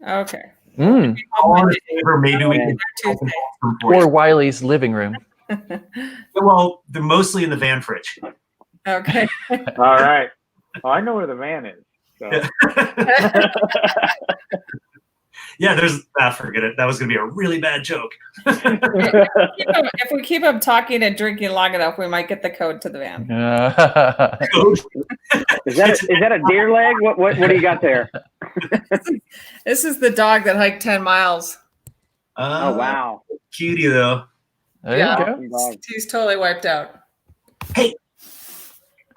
Okay. Mm. Or maybe we Yeah. can Tuesday. Or Wiley's living room. Well, they're mostly in the van fridge. Okay. All right. Well, I know where the van is. So. Yeah, forget it. That was going to be a really bad joke. If we keep them talking and drinking long enough, we might get the code to the van. Is that a deer leg? What do you got there? This is the dog that hiked 10 miles. Oh wow. Cutie though. There Yeah. you go. Awesome dog. He's totally wiped out. Hey,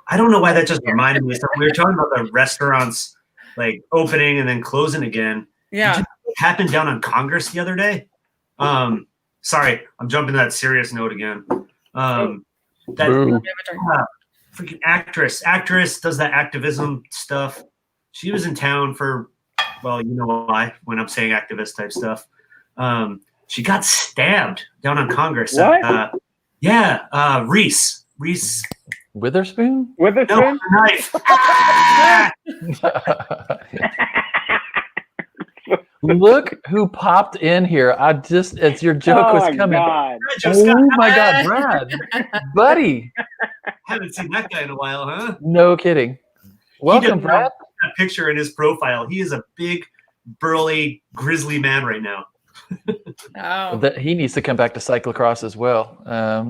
I don't know why that just reminded me of something. We were talking about the restaurants like opening and then closing again. Yeah. It happened down on Congress the other day. Sorry, I'm jumping to that serious note again. That Boo. freaking actress does that activism stuff. She was in town for, well, you know why when I'm saying activist type stuff. She got stabbed down on Congress. What? Reese. Witherspoon? Witherspoon? No, knife. Ah! Look who popped in here. As your joke Oh was my coming. God. I just got, Oh my God, Brad. Buddy. haven't seen that guy in a while, huh? No kidding. Welcome, doesn't Brad. have that picture in his profile. He is a big, burly, grizzly man right now. Oh. That he needs to come back to cyclocross as well.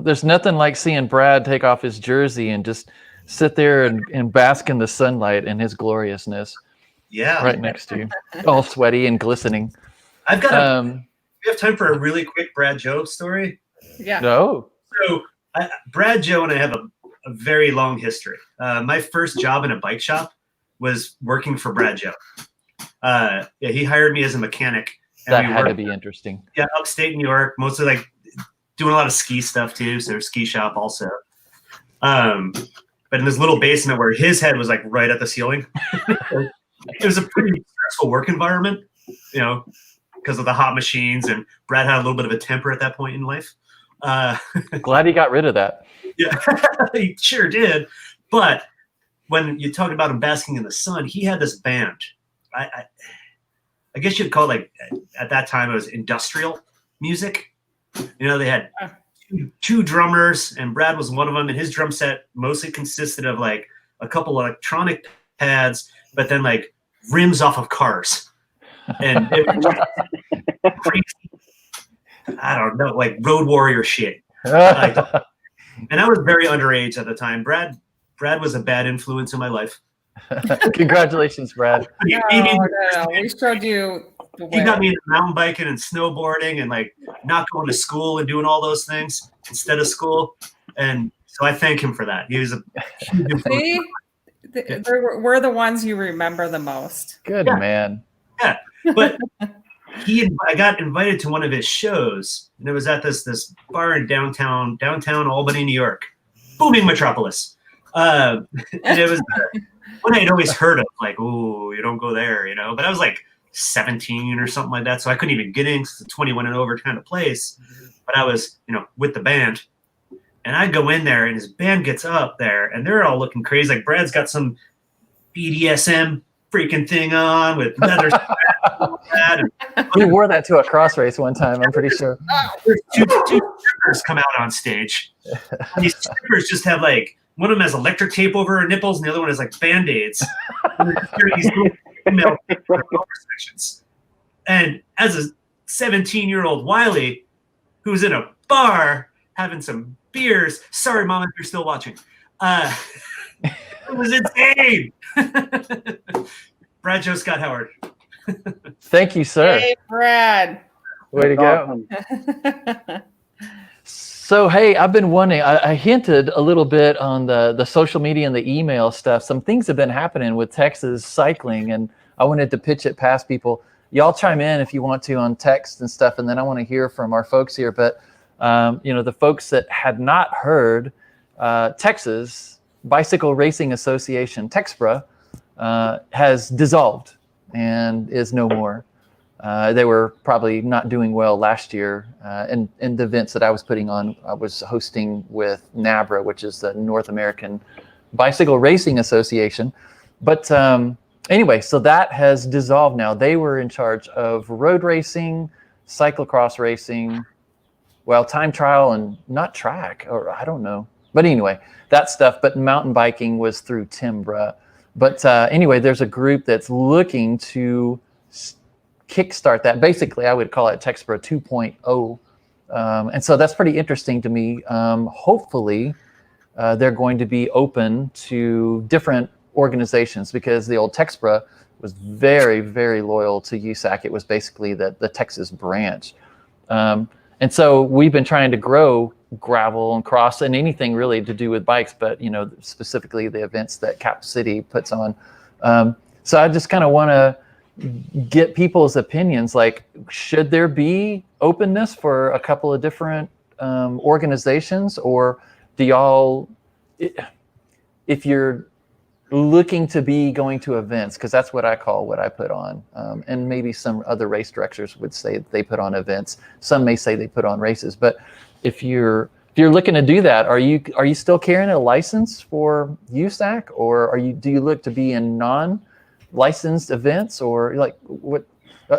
There's nothing like seeing Brad take off his jersey and just sit there and bask in the sunlight and his gloriousness Yeah. right next to you, all sweaty and glistening. I've got Um, we have time for a really quick Brad Joe story. Yeah. no. So Brad Joe and I have a very long history. My first job in a bike shop was working for Brad Joe. He hired me as a mechanic. And That we had to worked, be interesting. upstate New York, mostly like doing a lot of ski stuff too. So ski shop also. But in this little basement where his head was like right at the ceiling. It was a pretty stressful work environment, you know, because of the hot machines, and Brad had a little bit of a temper at that point in life. Glad he got rid of that. Yeah, he sure did. But when you talk about him basking in the sun, he had this band. I guess you'd call it, like, at that time it was industrial music. You know, they had two drummers, and Brad was one of them, and his drum set mostly consisted of like a couple electronic pads, but then like rims off of cars. And it was crazy. I don't know, like Road Warrior shit. And I was very underage at the time. Brad was a bad influence in my life. Congratulations, Brad. No. We showed you the He way. got me into mountain biking and snowboarding and like not going to school and doing all those things instead of school. And so I thank him for that. He was a huge influence. See? We're the ones you remember the most. Good man. But I got invited to one of his shows, and it was at this bar in downtown Albany, New York, booming metropolis. And it was one I had always heard of, like, oh, you don't go there, you know. But I was like 17 or something like that, so I couldn't even get in. It's a 21 and over kind of place. But I was, you know, with the band, and I go in there, and his band gets up there, and they're all looking crazy. Like Brad's got some BDSM freaking thing on with leather. He wore that to a cross race one time, I'm pretty sure. There's two strippers come out on stage. And these strippers just have like, one of them has electric tape over her nipples, and the other one has like Band-Aids. And these little female sections. And as a 17-year-old Wiley, who's in a bar having some beers, sorry, Mom, if you're still watching, it was insane. Brad Joe Scott Howard. Thank you, sir. Hey, Brad. Way to go. Awesome. So, hey, I've been wondering, I hinted a little bit on the social media and the email stuff. Some things have been happening with Texas cycling, and I wanted to pitch it past people. Y'all chime in if you want to on text and stuff, and then I want to hear from our folks here. But, you know, the folks that had not heard, Texas Bicycle Racing Association, TEXPRA, has dissolved and is no more. They were probably not doing well last year. In the events that I was putting on, I was hosting with NABRA, which is the North American Bicycle Racing Association. But anyway, so that has dissolved now. They were in charge of road racing, cyclocross racing, well, time trial and not track, or I don't know. But anyway, that stuff. But mountain biking was through Timbra. But anyway, there's a group that's looking to kickstart that. Basically, I would call it TEXPRA 2.0. And so that's pretty interesting to me. Hopefully, they're going to be open to different organizations, because the old TEXPRA was very, very loyal to USAC. It was basically the Texas branch. And so we've been trying to grow gravel and cross and anything really to do with bikes, but specifically the events that Cap City puts on. So I just kind of want to get people's opinions. Like, should there be openness for a couple of different organizations, or do y'all, if you're looking to be going to events, because that's what I call what I put on, and maybe some other race directors would say they put on events. Some may say they put on races, but if you're looking to do that, are you still carrying a license for USAC, or do you look to be in non-licensed events, or like what?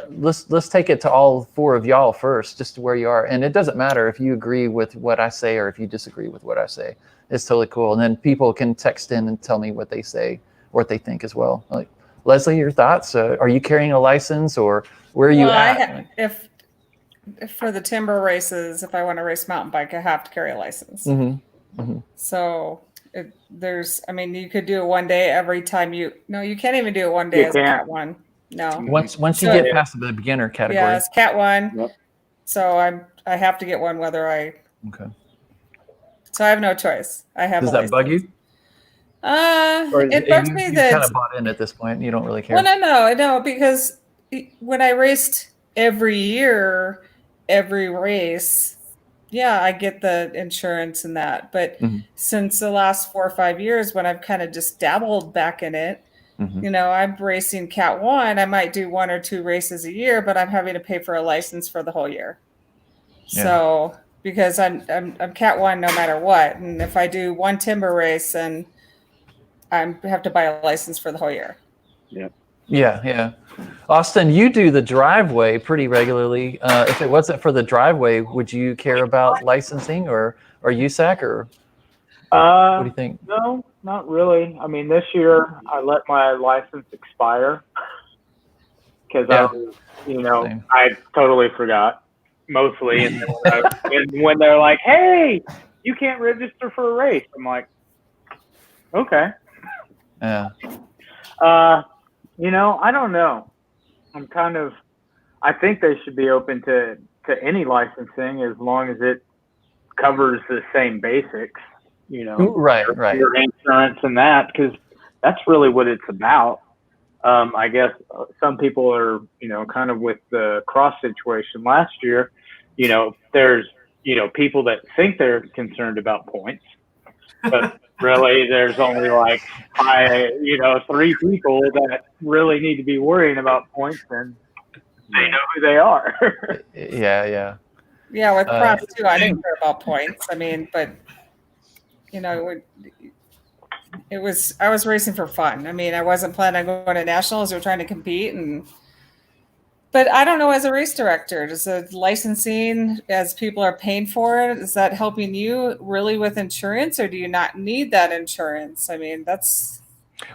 Let's take it to all four of y'all first, just to where you are, and it doesn't matter if you agree with what I say or if you disagree with what I say. It's totally cool. And then people can text in and tell me what they say or what they think as well. Like, Leslie, your thoughts? Are you carrying a license, or where are you at? If for the timber races, if I want to race mountain bike, I have to carry a license. Mm-hmm. Mm-hmm. So you could do it one day every time you can't even do it one day as Cat 1. No. Once you get past the beginner category. Yeah, it's Cat 1. Yep. So I have to get one whether I. Okay. So I have no choice. I have. Does that bug you? It bugs me that kind of bought in at this point. You don't really care. Well, no, because when I raced every year, every race, yeah, I get the insurance and that. But since the last 4 or 5 years, when I've kind of just dabbled back in it, I'm racing Cat 1. I might do 1 or 2 races a year, but I'm having to pay for a license for the whole year. Yeah. So because I'm Cat 1 no matter what, and if I do one timber race, then I have to buy a license for the whole year. Yeah. Austin, you do the driveway pretty regularly. If it wasn't for the driveway, would you care about licensing or USAC, or what do you think? No, not really. I mean, this year I let my license expire because I totally forgot mostly. And then when they're like, "Hey, you can't register for a race," I'm like, "Okay." Yeah. I don't know. I think they should be open to any licensing as long as it covers the same basics, Right. Your insurance and that, because that's really what it's about. I guess some people are, kind of with the cross situation last year, there's, people that think they're concerned about points, but really there's only like 3 people that really need to be worrying about points, and they know who they are. Yeah. Yeah, with cross too, I didn't care about points. I mean, but I was racing for fun. I mean, I wasn't planning on going to nationals or trying to compete, but I don't know, as a race director, does the licensing, as people are paying for it, is that helping you really with insurance, or do you not need that insurance? I mean,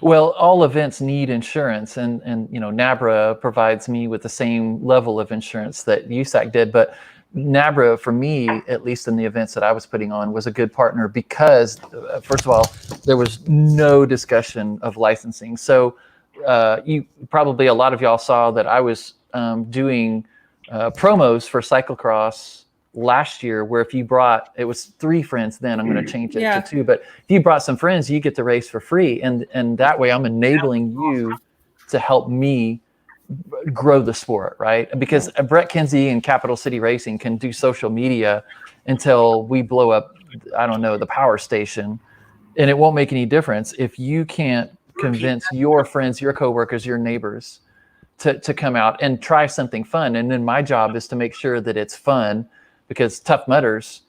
well, all events need insurance, and NABRA provides me with the same level of insurance that USAC did, but NABRA, for me, at least in the events that I was putting on, was a good partner because, first of all, there was no discussion of licensing. So you probably, a lot of y'all saw that I was doing promos for cyclocross last year, where if you brought, it was 3 friends then, I'm going to change it to 2, but if you brought some friends, you get to race for free. And that way I'm enabling you to help me grow the sport, right? Because Brett Kinsey and Capital City Racing can do social media until we blow up, I don't know, the power station, and it won't make any difference if you can't convince your friends, your coworkers, your neighbors to come out and try something fun. And then my job is to make sure that it's fun, because Tough Mudders,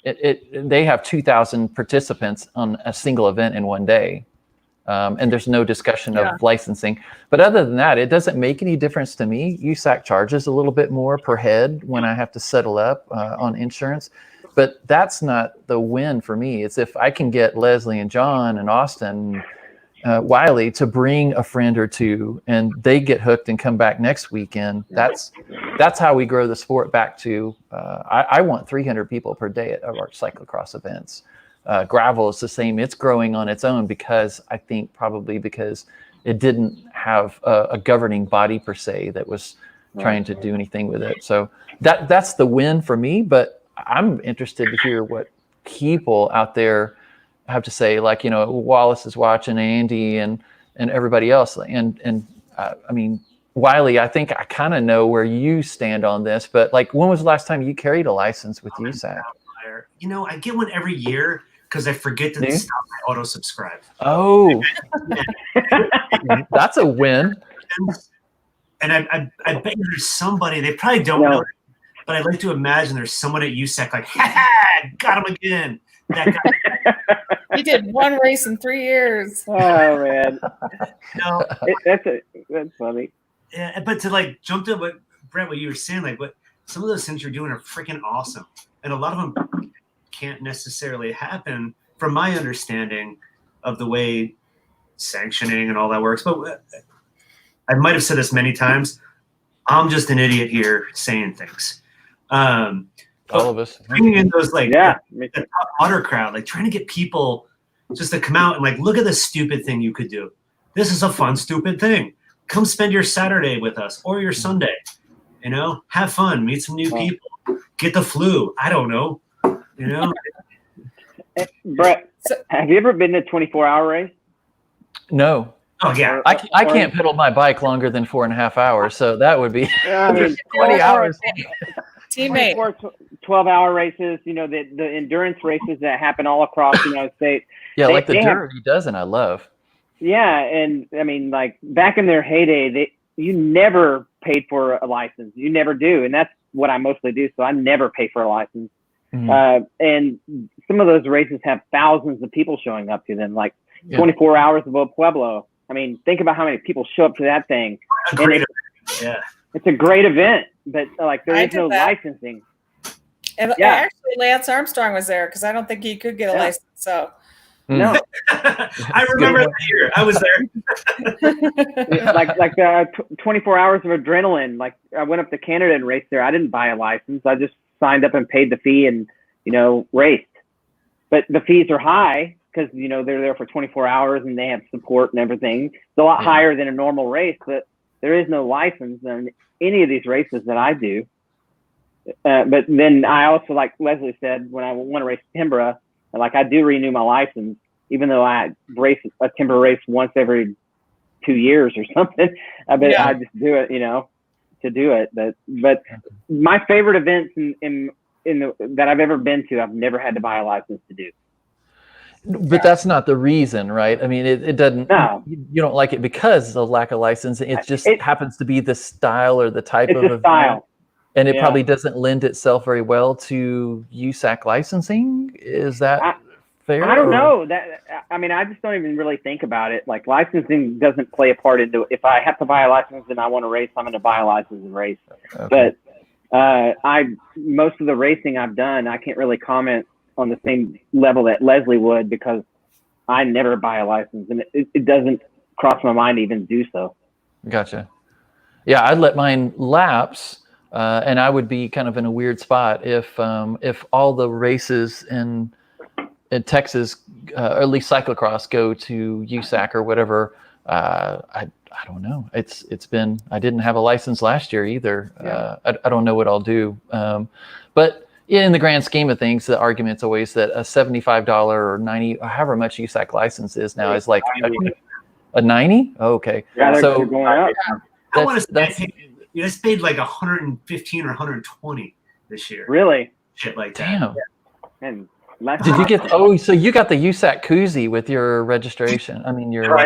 they have 2,000 participants on a single event in one day. And there's no discussion of licensing. But other than that, it doesn't make any difference to me. USAC charges a little bit more per head when I have to settle up on insurance. But that's not the win for me. It's if I can get Leslie and John and Austin, Wiley to bring a friend or 2, and they get hooked and come back next weekend. That's how we grow the sport back to, I want 300 people per day at our cyclocross events. Gravel is the same. It's growing on its own because it didn't have a governing body per se that was trying to do anything with it. So that's the win for me. But I'm interested to hear what people out there have to say. Like, Wallace is watching, Andy and everybody else. And I mean, Wiley, I think I kind of know where you stand on this, but like, when was the last time you carried a license with USAC? I get one every year because I forget to stop my auto subscribe. Oh, that's a win. And I bet you there's somebody, they probably don't know, but I'd like to imagine there's someone at USAC like, ha, got him again. That guy. He did one race in 3 years. Oh man, that's funny. Yeah, but to like jump to what Brett, what you were saying, like what some of those things you're doing are freaking awesome, and a lot of them can't necessarily happen from my understanding of the way sanctioning and all that works. But I might have said this many times. I'm just an idiot here saying things. All of us bringing in those like the otter crowd, like trying to get people just to come out and like, look at this stupid thing you could do. This is a fun, stupid thing. Come spend your Saturday with us or your Sunday. Have fun, meet some new people, get the flu. I don't know. Brett, have you ever been to a 24-hour race? No. Oh yeah. I can't pedal my bike longer than 4.5 hours, so that would be 20 hours. Teammate. 12-hour races, the endurance races that happen all across the United States. Yeah, like the Dirty Dozen, I love. Yeah, and I mean, like back in their heyday, you never paid for a license. You never do, and that's what I mostly do. So I never pay for a license. Mm-hmm. And some of those races have thousands of people showing up to them, like 24 hours of El Pueblo. I mean, think about how many people show up to that thing. It's a great event, but like there is no licensing. And actually, Lance Armstrong was there because I don't think he could get a license. So no, I remember that year. I was there. like 24 hours of adrenaline. Like I went up to Canada and raced there. I didn't buy a license. I just signed up and paid the fee and raced. But the fees are high because they're there for 24 hours and they have support and everything. It's a lot higher than a normal race, but there is no license on any of these races that I do. But then I also, like Leslie said, when I want to race Timbra, like I do renew my license, even though I race a timber race once every 2 years or something. I just do it, to do it. But my favorite events that I've ever been to, I've never had to buy a license to do. But that's not the reason, right? I mean, it doesn't. No. You don't like it because of the lack of license. It just happens to be the style or the type of event. Style. And it probably doesn't lend itself very well to USAC licensing. Is that fair? I don't know. I just don't even really think about it. Like licensing doesn't play a part into it. If I have to buy a license and I want to race, I'm going to buy a license and race. Okay. But most of the racing I've done, I can't really comment on the same level that Leslie would because I never buy a license and it doesn't cross my mind to even do so. Gotcha. Yeah, I'd let mine lapse. And I would be kind of in a weird spot if all the races in Texas, or at least cyclocross, go to USAC or whatever. I don't know. It's been. I didn't have a license last year either. Yeah. I don't know what I'll do. But in the grand scheme of things, the argument's always that a $75 or $90, or however much USAC license is now, is like a $90. Oh, okay. Yeah, so going up. I want to say. You guys paid like 115 or 120 this year. Really? Shit like that. Damn. And did you get? Oh, so you got the USAC koozie with your registration? I mean, your. You're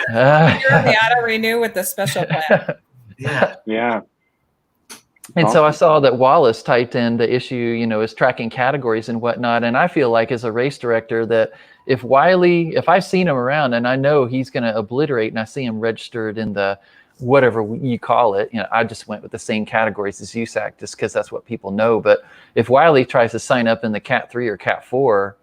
the auto renew with the special plan. Yeah. And so I saw that Wallace typed in the issue, is tracking categories and whatnot. And I feel like as a race director that if I've seen him around and I know he's going to obliterate and I see him registered in the whatever you call it, I just went with the same categories as USAC just because that's what people know. But if Wiley tries to sign up in the Cat 3 or Cat 4,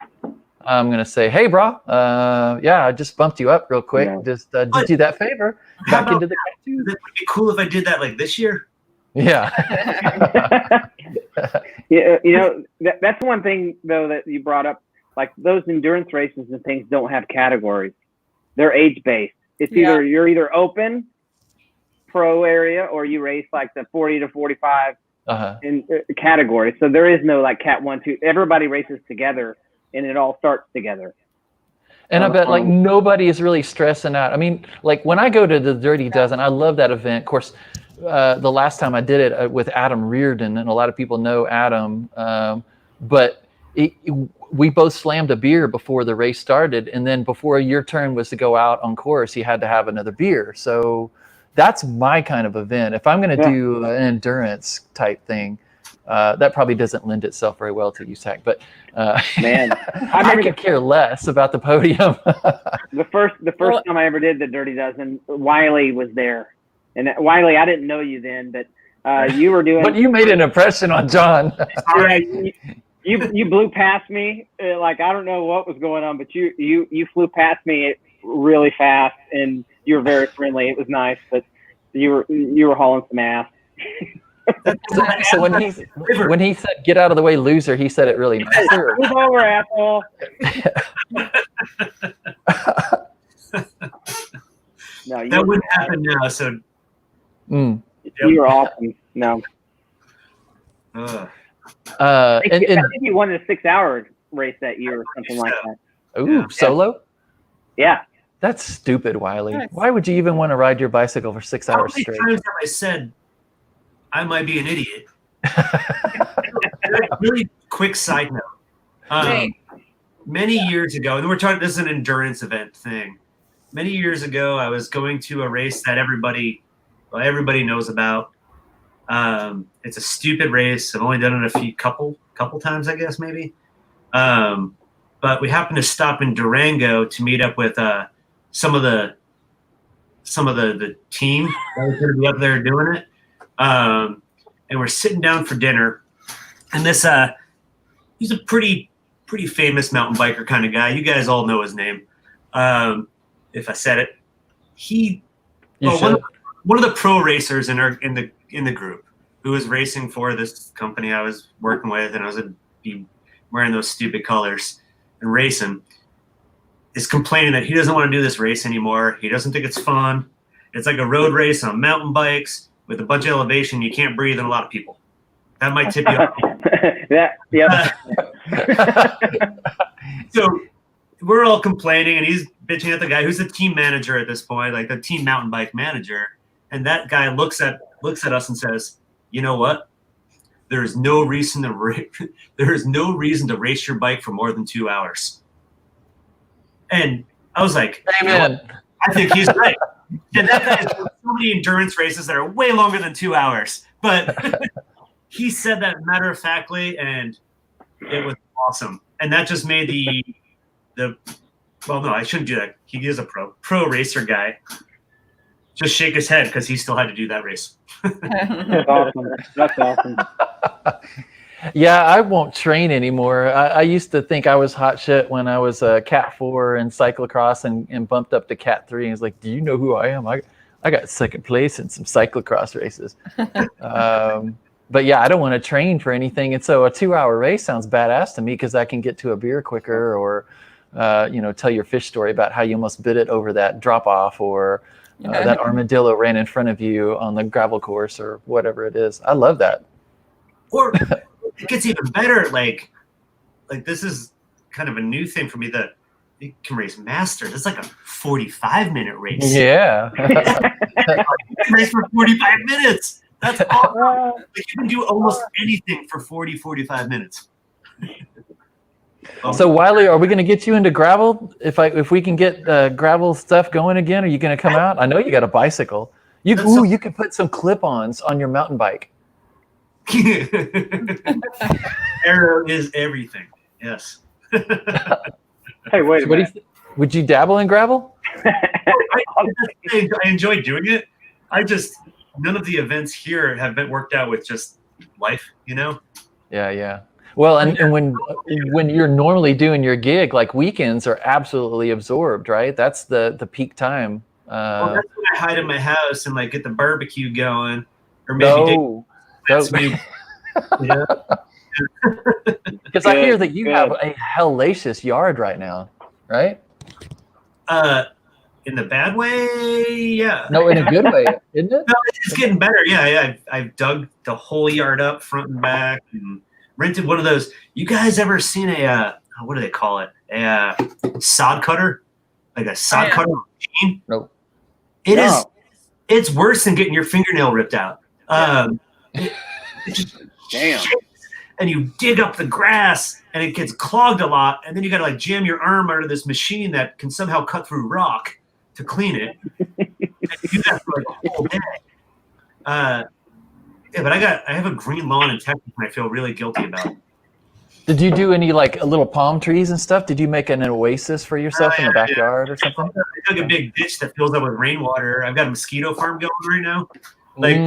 I'm going to say, hey, bro, I just bumped you up real quick. Yeah. Just do that favor. Back into the Cat 2. It would be cool if I did that like this year. Yeah. That's one thing, though, that you brought up. Like those endurance races and things don't have categories. They're age-based. It's either you're either open pro area or you race like the 40 to 45 Uh-huh. in category. So there is no like cat 1, 2. Everybody races together and it all starts together. And I bet like nobody is really stressing out. I mean, like when I go to the Dirty Dozen, I love that event. Of course, the last time I did it with Adam Reardon, and a lot of people know Adam, but we both slammed a beer before the race started, and then before your turn was to go out on course, you had to have another beer. So that's my kind of event. If I'm going to do an endurance type thing, that probably doesn't lend itself very well to USAC, but man, I could care less about the podium. the first time I ever did the Dirty Dozen, Wiley was there, and Wiley, I didn't know you then, but you were doing. But you made an impression on John. You blew past me, like I don't know what was going on, but you flew past me really fast, and you were very friendly. It was nice, but you were hauling some ass. So when he said "get out of the way, loser," he said it really nice. Move over, asshole. No, that wouldn't happen now. So you were awesome. No. I think you won the 6-hour race that year or something like that. Ooh, solo? Yeah. That's stupid, Wiley. Nice. Why would you even want to ride your bicycle for 6 hours straight? How many times have I said I might be an idiot? Really quick side note. Many years ago, and we're talking, this is an endurance event thing. Many years ago, I was going to a race that everybody knows about. It's a stupid race. I've only done it a couple times, I guess, maybe. But we happened to stop in Durango to meet up with some of the team that was going to be up there doing it. And we're sitting down for dinner, and this he's a pretty famous mountain biker kind of guy. You guys all know his name. If I said it, one of the pro racers in the group who was racing for this company I was working with, and I was wearing those stupid colors and racing, is complaining that he doesn't want to do this race anymore. He doesn't think it's fun. It's like a road race on mountain bikes with a bunch of elevation. You can't breathe and a lot of people. That might tip you off. So we're all complaining, and he's bitching at the guy who's the team manager at this point, like the team mountain bike manager. And that guy looks at us and says, "You know what? There is no reason to race your bike for more than 2 hours." And I was like, "Amen." I think he's right. And that guy's doing so many endurance races that are way longer than 2 hours. But he said that matter-of-factly, and it was awesome. And that just made well, no, I shouldn't do that. He is a pro racer guy. Just shake his head because he still had to do that race. That's awesome. That's awesome. Yeah, I won't train anymore. I used to think I was hot shit when I was a Cat 4 in cyclocross and bumped up to Cat 3. And it's like, do you know who I am? I got second place in some cyclocross races. But yeah, I don't want to train for anything. And so a 2-hour race sounds badass to me because I can get to a beer quicker, or tell your fish story about how you almost bit it over that drop off, or that armadillo ran in front of you on the gravel course, or whatever it is. I love that. Or it gets even better. Like this is kind of a new thing for me, that you can race masters. It's like a 45-minute race. Yeah. You can race for 45 minutes. That's awesome. Like you can do almost anything for 45 minutes. So Wiley, are we going to get you into gravel? If we can get gravel stuff going again, are you going to come out? I know you got a bicycle. You can put some clip-ons on your mountain bike. Aero is everything. Yes. Hey, wait a minute. Would you dabble in gravel? I enjoy doing it. None of the events here have been worked out with just life, Yeah. Well, and when you're normally doing your gig, like weekends are absolutely absorbed, right? That's the peak time. Well, that's when I hide in my house and like get the barbecue going, or maybe because I hear that you have a hellacious yard right now, right? in the bad way, yeah. No, in a good way, isn't it? No, it's getting better. Yeah. I've dug the whole yard up front and back and rented one of those. You guys ever seen a what do they call it? A sod cutter, like a sod cutter machine? Nope. It's worse than getting your fingernail ripped out. It just Damn. and you dig up the grass and it gets clogged a lot, and then you got to like jam your arm under this machine that can somehow cut through rock to clean it. And you do that for like a whole day. Yeah, but I have a green lawn in Texas and I feel really guilty about it. Did you do any like little palm trees and stuff? Did you make an oasis for yourself in the backyard or something? I dug a big ditch that fills up with rainwater. I've got a mosquito farm going right now. Like,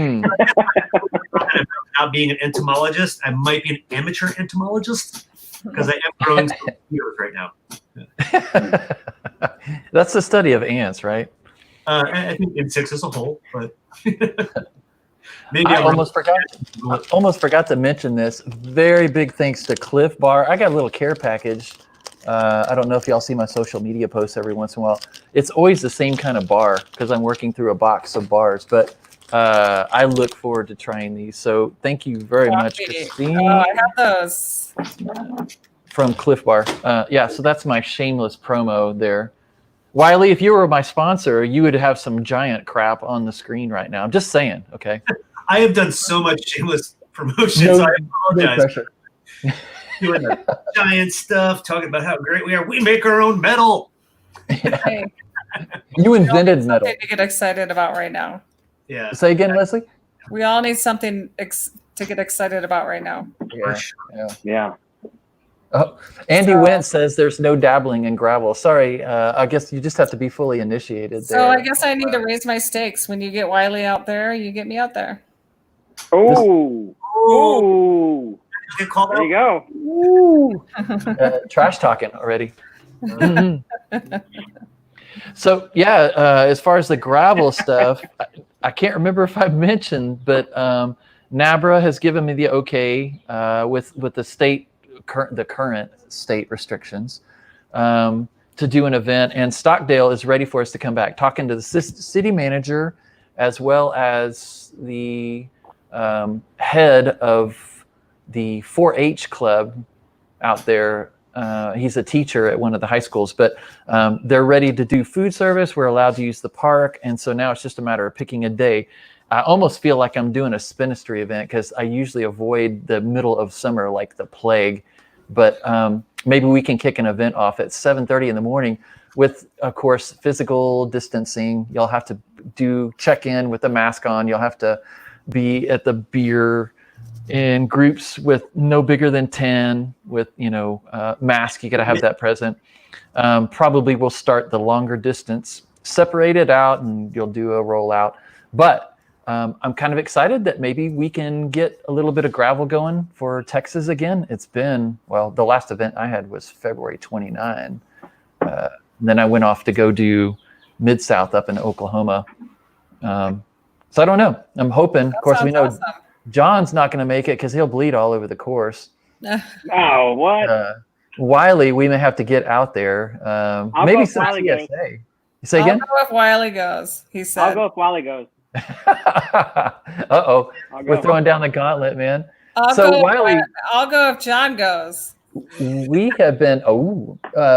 not being an entomologist, I might be an amateur entomologist because I am growing some mosquitoes right now. That's the study of ants, right? I think insects as a whole, but maybe I almost forgot to mention this. Very big thanks to Cliff Bar. I got a little care package. I don't know if y'all see my social media posts every once in a while. It's always the same kind of bar because I'm working through a box of bars, but I look forward to trying these. So thank you very much, Christine. I have those. From Cliff Bar. Yeah, so that's my shameless promo there. Wiley, if you were my sponsor, you would have some giant crap on the screen right now. I'm just saying, okay? I have done so much shameless promotion, so I apologize. No doing the giant stuff, talking about how great we are. We make our own metal. Hey, You invented metal. something to get excited about right now. Yeah. Say again, Leslie? We all need something to get excited about right now. Yeah. Yeah. Oh, Andy Wentz says there's no dabbling in gravel. Sorry, I guess you just have to be fully initiated there. So I guess I need to raise my stakes. When you get Wiley out there, you get me out there. Oh. Oh. Get called There you out. go. Woo. Trash talking already. So yeah, as far as the gravel stuff, I can't remember if I mentioned, but NABRA has given me the okay with the current state restrictions to do an event, and Stockdale is ready for us to come back. Talking to the city manager as well as the head of the 4-H club out there. He's a teacher at one of the high schools, but they're ready to do food service. We're allowed to use the park. And so now it's just a matter of picking a day. I almost feel like I'm doing a Spinistry event because I usually avoid the middle of summer like the plague. But maybe we can kick an event off at 7:30 in the morning with, of course, physical distancing. You'll have to check in with a mask on. You'll have to be at the beer in groups with no bigger than 10 with, mask. You got to have that present. Probably we'll start the longer distance, separate it out, and you'll do a rollout. But I'm kind of excited that maybe we can get a little bit of gravel going for Texas again. It's been, the last event I had was February 29. Then I went off to go do Mid-South up in Oklahoma. So I don't know. I'm hoping. Of course, we know awesome. John's not going to make it because he'll bleed all over the course. Oh, what? Wiley, we may have to get out there. Maybe some TSA. You say again? I'll go if Wiley goes, he said. I'll go if Wiley goes. Uh-oh. We're throwing down the gauntlet, man. I'll go if John goes. We have been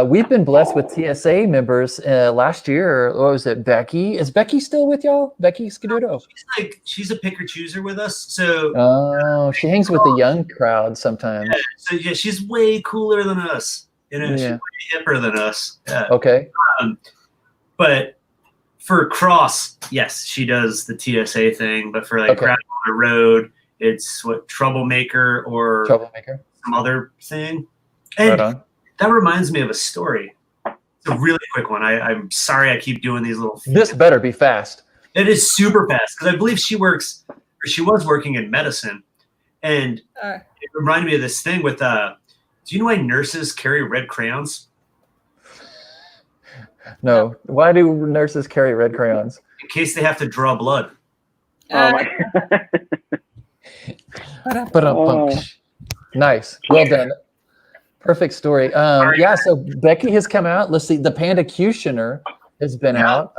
we've been blessed with TSA members last year. What was it, Becky? Is Becky still with y'all? Becky Scaduto? She's a picker chooser with us. So she hangs with the young crowd sometimes. Yeah, she's way cooler than us. She's way hipper than us. Yeah. Okay. But for cross, yes, she does the TSA thing. But for gravel on the road, it's troublemaker or some other thing. And that reminds me of a story. It's a really quick one. I'm sorry I keep doing these little things. This better be fast. It is super fast because I believe she was working in medicine. And it reminded me of this thing with, do you know why nurses carry red crayons? No. Why do nurses carry red crayons? In case they have to draw blood. Oh my God. Nice. Well done. Perfect story. So Becky has come out. Let's see. The Panda Cutioner has been out.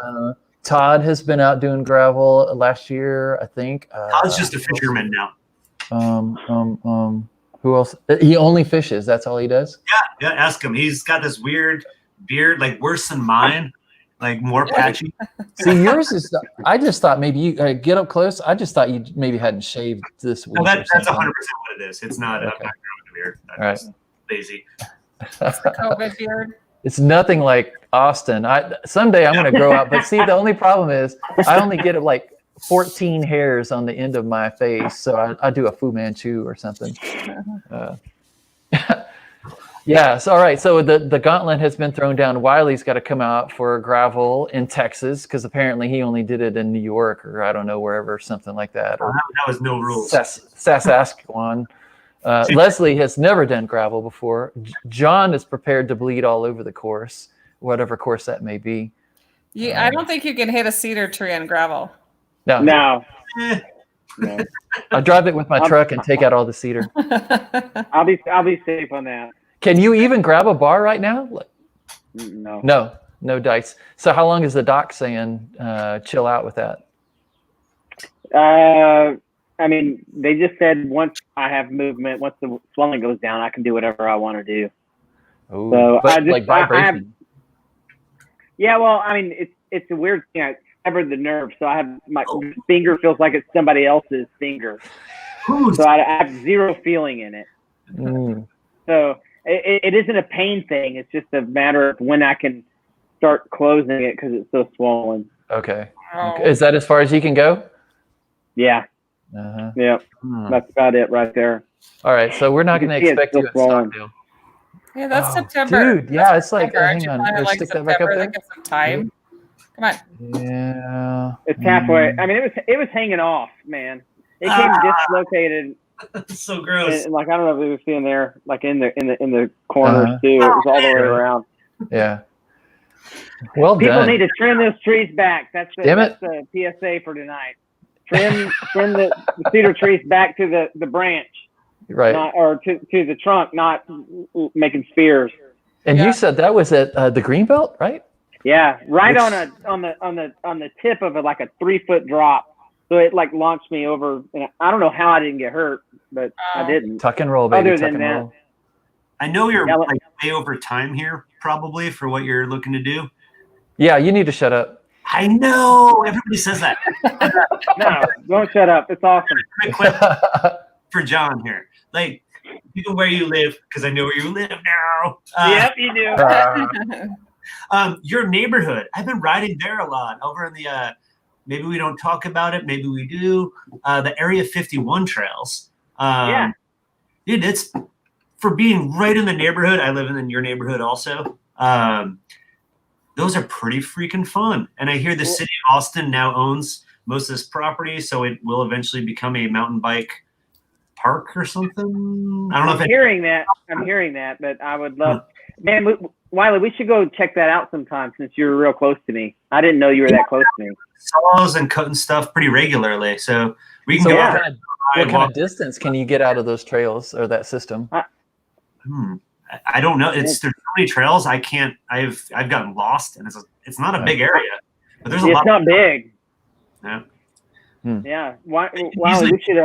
Todd has been out doing gravel last year, I think. Todd's just a fisherman now. Who else? He only fishes. That's all he does. Yeah. Ask him. He's got this weird beard, like worse than mine, like more patchy. See, yours is. I just thought maybe you get up close. I just thought you maybe hadn't shaved this week. No, that's 100% what it is. It's not. Okay. I'm not growing a beard. I'm All right. just lazy. It's the COVID beard. It's nothing like Austin. Someday I'm going to grow out, but see, the only problem is I only get like 14 hairs on the end of my face, so I do a Fu Manchu or something. Yeah. So all right. So the gauntlet has been thrown down. Wiley's got to come out for gravel in Texas because apparently he only did it in New York or I don't know wherever, something like that. Or That was no rules. Saskatchewan. Leslie has never done gravel before. John is prepared to bleed all over the course, whatever course that may be. I don't think you can hit a cedar tree on gravel. No. Eh, No. I drive it with my truck and take out all the cedar. I'll be safe on that. Can you even grab a bar right now? No. No dice. So how long is the doc saying chill out with that? I mean, they just said once I have movement, once the swelling goes down, I can do whatever I want to do. Ooh, So but I just like vibration. Yeah, well, I mean, it's a weird thing. I severed the nerve, so I have my finger feels like it's somebody else's finger. So I have zero feeling in it. Mm. So it isn't a pain thing. It's just a matter of when I can start closing it because it's so swollen. Okay. Oh. Is that as far as you can go? Yeah. Uh-huh. Yeah. That's about it right there. All right. So we're not going to You can see expect it's you at still swollen. Stockdale. Yeah, that's Oh, September. dude, yeah, That's it's like, September. hang Aren't you on, planning, let's stick that back up September? there. That gives some time. Come on. Yeah. It's halfway. I mean, it was hanging off, man. It came dislocated. That's so gross. And, like I don't know if it was in there, like in the corners Uh-huh. too. It was all the way around. Yeah. Well People done. need to trim those trees back. That's Damn it. the PSA for tonight. Trim the cedar trees back to the branch, Right. not, or to the trunk, not making spears. And Yeah. you said that was at the Greenbelt, right? Yeah, right Which- on the tip of like a 3-foot drop. So it like launched me over. And I don't know how I didn't get hurt, but I didn't. Tuck and roll, baby. Other Tuck than and that- roll. I know you're Yeah, like way over time here, probably for what you're looking to do. Yeah, you need to shut up. I know everybody says that. No, don't shut up. It's awesome. Quick question for John here. Like, you know where you live because I know where you live now. Yep, you do. Your neighborhood. I've been riding there a lot over in the. Maybe we don't talk about it. Maybe we do. The Area 51 trails. Yeah. Dude, it's for being right in the neighborhood. I live in your neighborhood also. Those are pretty freaking fun. And I hear the city of Austin now owns most of this property, so it will eventually become a mountain bike park or something. I don't know if I'm hearing that, but I would love, man, Wiley, we should go check that out sometime since you're real close to me. I didn't know you were that close to me. saws and cutting stuff pretty regularly, so we can So go what out there. kind of, what kind of distance can you get out of those trails or that system? I don't know. There's so many trails. I can't. I've gotten lost, and it's not a big area, but there's a lot. It's not big. Yeah. Yeah. Wiley, we should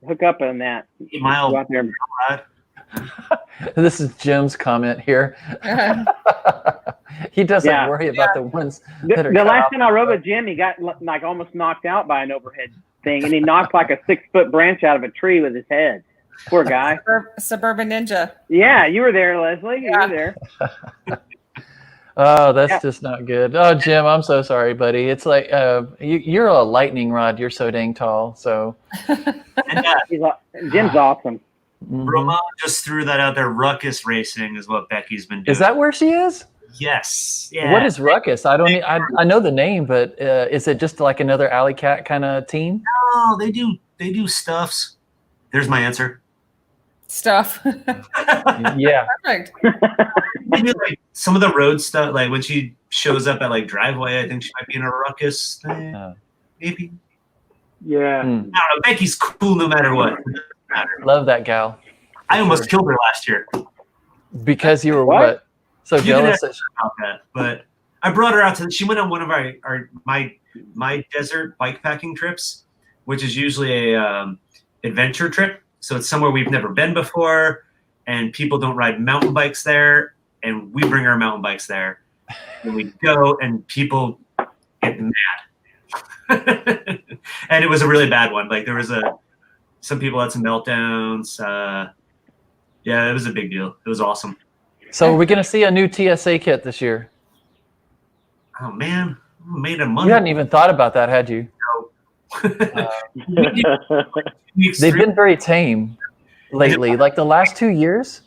hook up on that. 8 mile Go out there. ride. This is Jim's comment here. He doesn't Yeah. worry about the ones The that are last time I rode with Jim, he got like almost knocked out by an overhead thing, and he knocked like a 6-foot branch out of a tree with his head. Poor guy. Suburban Ninja. Yeah, you were there, Leslie. You Yeah. were there. Oh, that's Yeah. just not good. Oh, Jim, I'm so sorry, buddy. It's like you're a lightning rod. You're so dang tall. So And Jim's awesome. Roma just threw that out there. Ruckus racing is what Becky's been doing. is that where she is? Yes. Yeah. What is Ruckus? I don't. I know the name, but is it just like another alley cat kind of team? Oh, they do stuffs. There's my answer. Stuff. Yeah. Perfect. They do like some of the road stuff. Like when she shows up at like driveway, I think she might be in a ruckus thing. Maybe. Yeah. Hmm. I don't know. Becky's cool no matter what. It doesn't matter. Love that gal. I almost killed her last year. Because you were What? what? So You can jealous ask that about that, but I brought her out she went on one of my desert bike packing trips, which is usually a adventure trip. So it's somewhere we've never been before, and people don't ride mountain bikes there, and we bring our mountain bikes there. And we go, and people get mad. And it was a really bad one. Like some people had some meltdowns. Yeah, it was a big deal. It was awesome. So we're going to see a new TSA kit this year. Oh man, made a month. You hadn't even thought about that, had you? No. They've been very tame lately, like the last 2 years.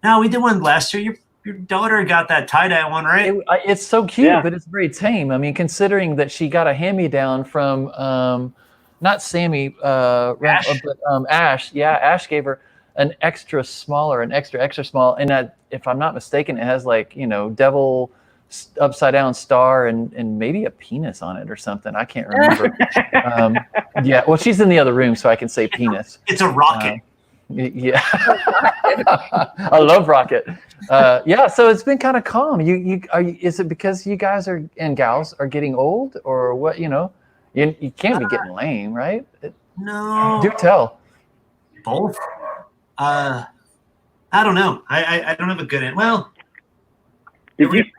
No, we did one last year. Your daughter got that tie-dye one, right? It's so cute, but it's very tame. I mean, considering that she got a hand-me-down from not Sammy, Ash. But Ash. Yeah, Ash gave her an extra extra small, and if I'm not mistaken, it has like devil upside down star and maybe a penis on it or something. I can't remember. Yeah, well, she's in the other room, so I can say penis. It's a rocket. Yeah, I love rocket. Yeah, so it's been kind of calm. Is it because you guys and gals are getting old, or what? You can't be getting lame, right? No. Do tell. Both. I don't know. I don't have a good end. Well, but we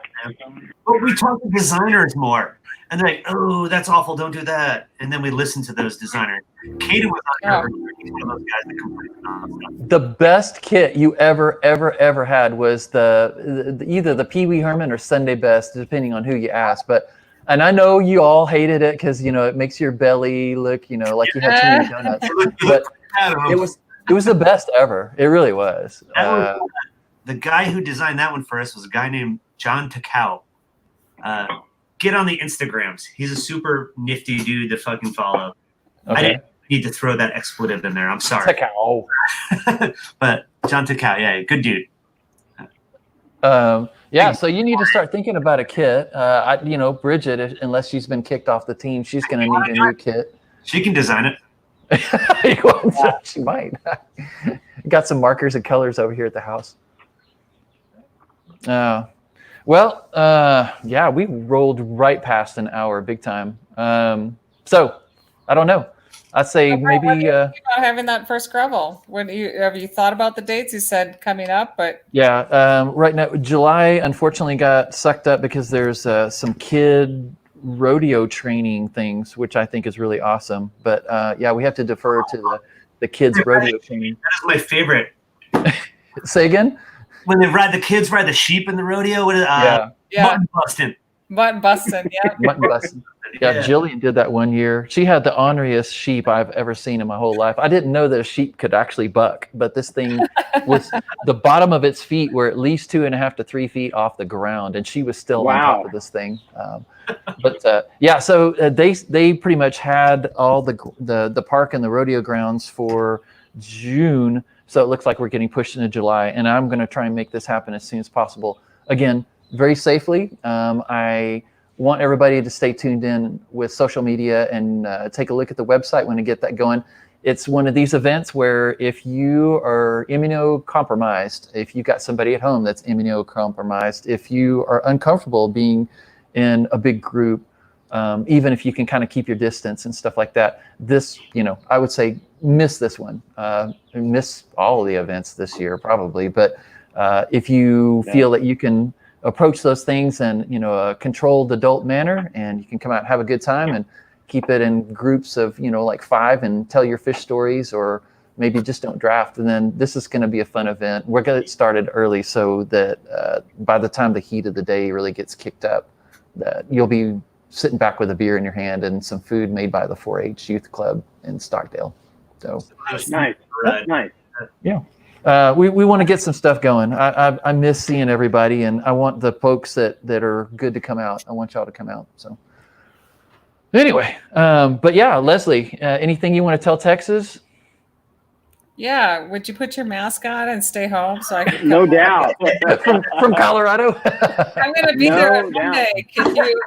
talk to designers more, and they're like, "Oh, that's awful. Don't do that." And then we listen to those designers. Kaden was on here. He's one of those guys that complains nonstop. The best kit you ever had was either the Pee Wee Herman or Sunday Best, depending on who you ask. And I know you all hated it because it makes your belly look like you had too many donuts. But it was the best ever. It really was. The guy who designed that one for us was a guy named John Takao. Get on the Instagrams. He's a super nifty dude to fucking follow. Okay. I didn't need to throw that expletive in there. I'm sorry. Takao. But John Takao, yeah, good dude. Yeah, so you need to start thinking about a kit. Bridget, unless she's been kicked off the team, she's going to need a new kit. She can design it. She might. Got some markers and colors over here at the house. Yeah, we rolled right past an hour, big time. So I don't know. I'd say maybe about having that first gravel. Have you thought about the dates? You said coming up, but right now July unfortunately got sucked up because there's some kid rodeo training things, which I think is really awesome. But yeah, we have to defer to the kids rodeo training. That is my favorite. Say again? When the kids ride the sheep in the rodeo. Mutton busting. Mutton busting, yeah. Mutton busting. Yeah, Jillian did that one year. She had the orneriest sheep I've ever seen in my whole life. I didn't know that a sheep could actually buck, but this thing was the bottom of its feet were at least 2.5 to 3 feet off the ground, and she was still on top of this thing. So they pretty much had all the park and the rodeo grounds for June. So it looks like we're getting pushed into July, and I'm going to try and make this happen as soon as possible. Again, very safely. I want everybody to stay tuned in with social media and take a look at the website when we get that going. It's one of these events where if you are immunocompromised, if you got somebody at home that's immunocompromised, if you are uncomfortable being in a big group, even if you can kind of keep your distance and stuff like that, I would say miss this one. Miss all of the events this year probably, but if you feel that you can approach those things in a controlled adult manner, and you can come out and have a good time and keep it in groups of like 5 and tell your fish stories, or maybe just don't draft, and then this is going to be a fun event. We're going to get started early so that by the time the heat of the day really gets kicked up, that you'll be sitting back with a beer in your hand and some food made by the 4-H Youth Club in Stockdale. So nice. That's nice. Yeah. We want to get some stuff going. I miss seeing everybody, and I want the folks that are good to come out. I want y'all to come out. So anyway, but yeah, Leslie, anything you want to tell Texas? Yeah, would you put your mask on and stay home so I can? No doubt. from Colorado. I'm going to be there on Monday. Can you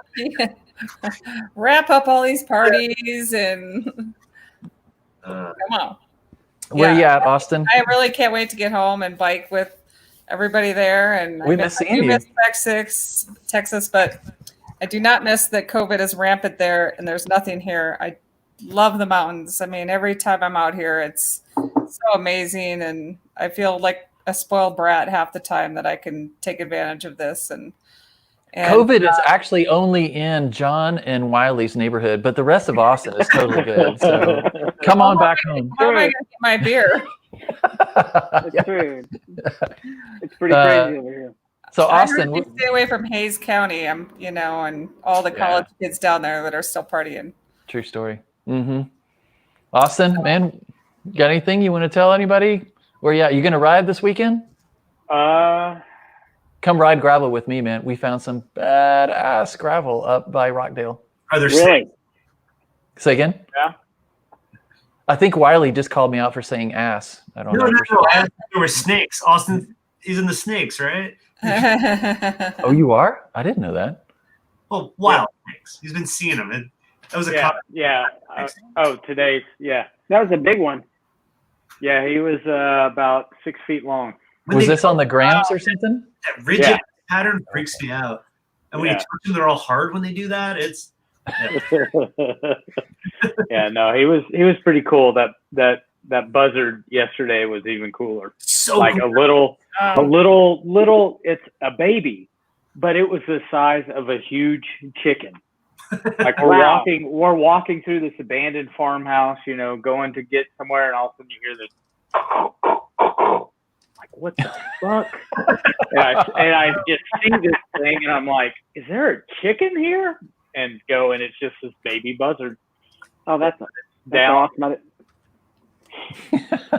wrap up all these parties and come on? Where are you at, Austin? I really can't wait to get home and bike with everybody there. And We miss seeing you. miss Texas, but I do not miss that COVID is rampant there and there's nothing here. I love the mountains. I mean, every time I'm out here, it's so amazing. And I feel like a spoiled brat half the time that I can take advantage of this. And COVID is actually only in John and Wiley's neighborhood, but the rest of Austin is totally good. So come on back home. How am I going to get my beer? It's true. It's pretty crazy over here. So I Austin, heard you stay away from Hayes County. And all the college kids down there that are still partying. true story. Austin, man, got anything you want to tell anybody? Where you at? You going to ride this weekend? Come ride gravel with me, man. We found some badass gravel up by Rockdale. Are there Really? Say again? Yeah. I think Wiley just called me out for saying ass. I don't know. for sure. There were snakes. Austin is in the snakes, right? Oh, you are? I didn't know that. Well, wild snakes. He's been seeing them. That was a cop. Today's, yeah. That was a big one. Yeah, he was about 6 feet long. Was this on the grams or something? That rigid pattern freaks me out. And when you touch them, they're all hard when they do that. It's Yeah, no, he was pretty cool. That buzzard yesterday was even cooler. so Like cool. a little. It's a baby, but it was the size of a huge chicken. Like we're walking through this abandoned farmhouse, going to get somewhere, and all of a sudden you hear this. Like, what the fuck? and I just see this thing, and I'm like, is there a chicken here? And it's just this baby buzzard. Oh, that's Down. awesome.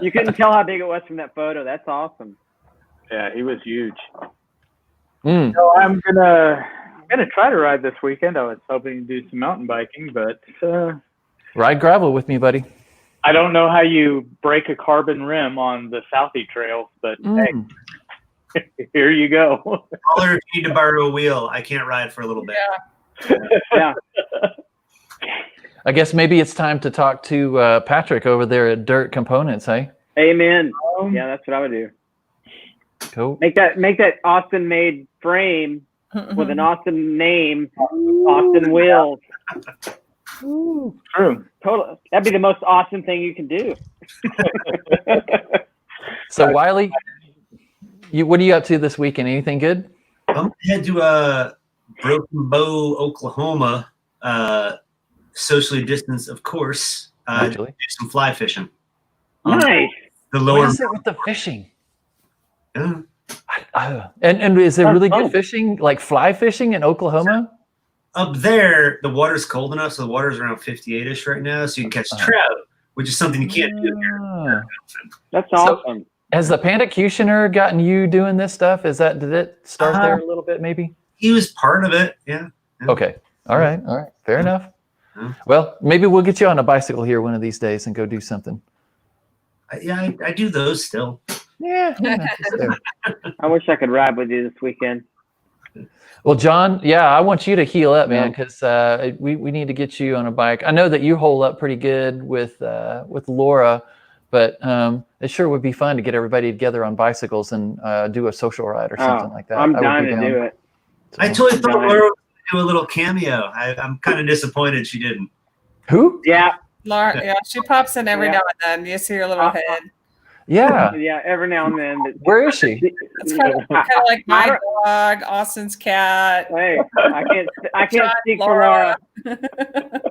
You couldn't tell how big it was from that photo. That's awesome. Yeah, he was huge. Mm. So I'm gonna try to ride this weekend. I was hoping to do some mountain biking, but Ride gravel with me, buddy. I don't know how you break a carbon rim on the Southie trails, but hey, here you go. Caller, if you need to borrow a wheel, I can't ride for a little bit. Yeah. I guess maybe it's time to talk to Patrick over there at Dirt Components, hey? Amen. Yeah, that's what I would do. Cool. Make that Austin made frame with an Austin name, Austin wheels. True. Totally. That'd be the most awesome thing you can do. So Wiley, what are you up to this weekend? Anything good? I'm head to Broken Bow, Oklahoma. Socially distanced, of course. Do some fly fishing. Nice. The What lower. is it with the fishing? Yeah. And is there really good fishing, like fly fishing in Oklahoma? Up there, the water's cold enough, so the water's around 58-ish right now, so you can catch trout, which is something you can't do here. That's awesome. Has the Pandacutioner gotten you doing this stuff? Did it start there a little bit, maybe? He was part of it, yeah. Okay. All right. Fair enough. Yeah. Well, maybe we'll get you on a bicycle here one of these days and go do something. I do those still. Yeah. I wish I could ride with you this weekend. Well, John, I want you to heal up, man, because we need to get you on a bike. I know that you hold up pretty good with Laura, but it sure would be fun to get everybody together on bicycles and do a social ride or something like that. I'm dying to do it. I totally thought Laura was going to do a little cameo. I'm kind of disappointed she didn't. Who? Yeah. Laura, she pops in every now and then. You see her little head. Yeah. Yeah, every now and then. But where is she? It's kind of like my dog, Austin's cat. Hey, I can't speak for Laura. And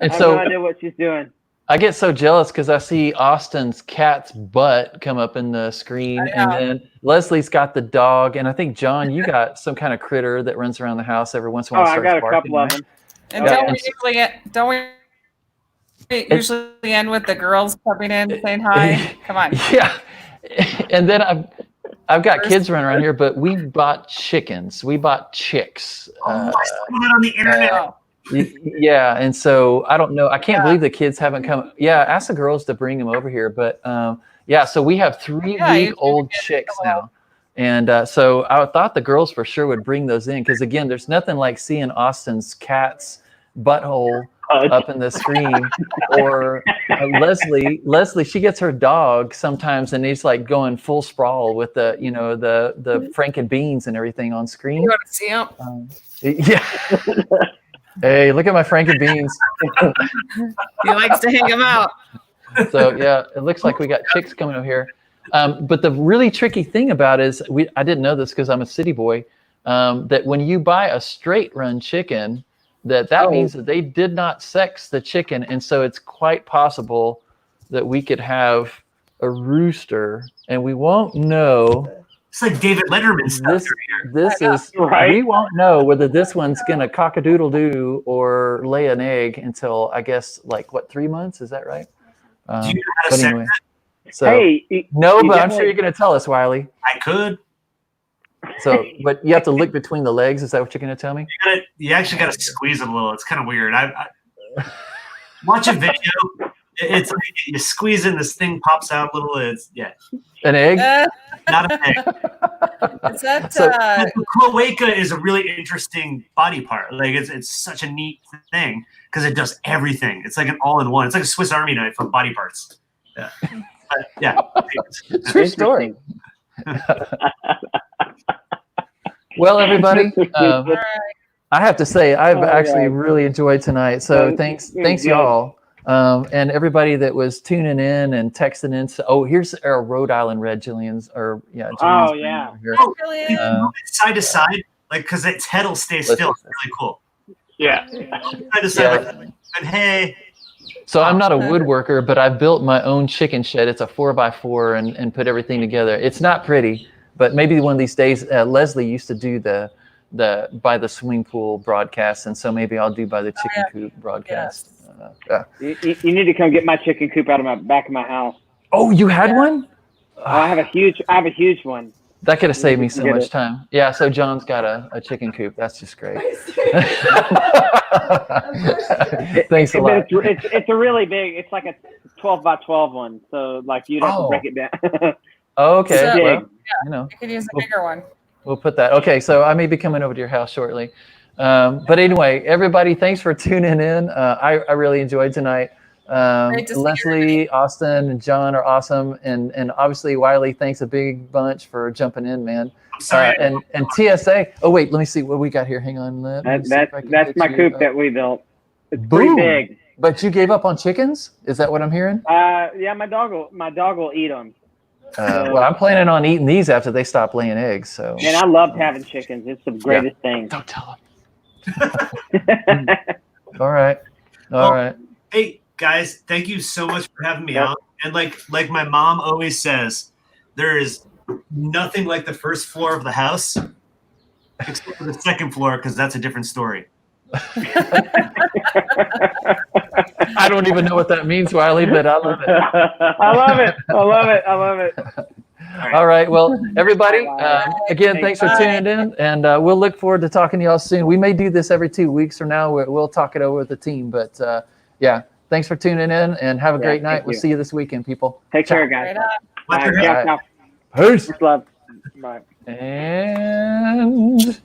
I have so no idea what she's doing. I get so jealous because I see Austin's cat's butt come up in the screen, and then Leslie's got the dog, and I think John, you got some kind of critter that runs around the house every once in a while. I got a couple of them. And don't we usually end with the girls coming in saying hi? Come on. Yeah. And then I've got kids running around here, but we bought chickens. We bought chicks. I saw that on the internet. Yeah, and so I don't know. I can't believe the kids haven't come. Yeah, ask the girls to bring them over here. But so we have 3-week-old chicks now. And so I thought the girls for sure would bring those in because, again, there's nothing like seeing Austin's cat's butthole up in the screen. Or Leslie, she gets her dog sometimes, and he's like going full sprawl with the Franken beans and everything on screen. You want to see him? Yeah. Hey, look at my Franken beans. He likes to hang them out. So yeah, it looks like we got chicks coming over here. But the really tricky thing about it is I didn't know this because I'm a city boy, that when you buy a straight run chicken, that means that they did not sex the chicken. And so it's quite possible that we could have a rooster and we won't know. It's like David Letterman stuff. This is Right. We won't know whether this one's gonna cock-a-doodle-doo or lay an egg until I guess 3 months, is that right? Do you know how to But sex anyway. it? So Hey, no, you but I'm definitely- sure you're gonna tell us, Wiley. I could. So, but you have to look between the legs. Is that what you're going to tell me? You actually got to squeeze it a little. It's kind of weird. I watch a video. It's like you squeeze in, this thing pops out a little. It's An egg? not an egg. Is that So- The cloaca is a really interesting body part. Like it's such a neat thing because it does everything. It's like an all-in-one. It's like a Swiss Army knife of body parts. Yeah. But, yeah. True story. Well, everybody, I have to say I've actually really enjoyed tonight. So thanks y'all, and everybody that was tuning in and texting in. So, here's our Rhode Island red Jillian's, Jillian's Oh, green yeah. over here. Jillian? Side to side, like because its head will stay still. It's really cool. Yeah. Side to side, like, and hey. So I'm not a woodworker, but I built my own chicken shed. It's a 4x4 and put everything together. It's not pretty, but maybe one of these days, Leslie used to do the by the swimming pool broadcast, and so maybe I'll do by the chicken coop broadcast. You need to come get my chicken coop out of my back of my house. Oh, you had one? I have a huge one. That could have saved me so Get much it. time. Yeah, so John's got a chicken coop. That's just great. Thanks a lot. It's a really big. It's like a 12x12 one. So like you'd have to break it down. Oh, okay. So- Well, you know, You could use a bigger one. we'll put that. Okay, so I may be coming over to your house shortly. But anyway, everybody, thanks for tuning in. I really enjoyed tonight. Great to see Leslie, Austin, and John are awesome, and obviously Wiley, thanks a big bunch for jumping in, man. I'm sorry. And TSA. Oh wait, let me see what we got here. Hang on. Let me see if I can That's get my you, coop that we built. It's Boom. pretty big. But you gave up on chickens? Is that what I'm hearing? Yeah, my dog will eat them. Well, I'm planning on eating these after they stop laying eggs. So. Man, I loved having chickens. It's the greatest thing. Don't tell them. All right. All right. Hey guys, thank you so much for having me out. And like my mom always says, there is nothing like the first floor of the house, except for the second floor, because that's a different story. I don't even know what that means, Wiley, but I love it. I love it. All right. Well, everybody, again, thanks for tuning in, and we'll look forward to talking to y'all soon. We may do this every 2 weeks from now. We'll talk it over with the team. But yeah, thanks for tuning in, and have a great night. We'll see you this weekend, people. Take care, guys. Right on. Bye. Peace. Much love. Bye. And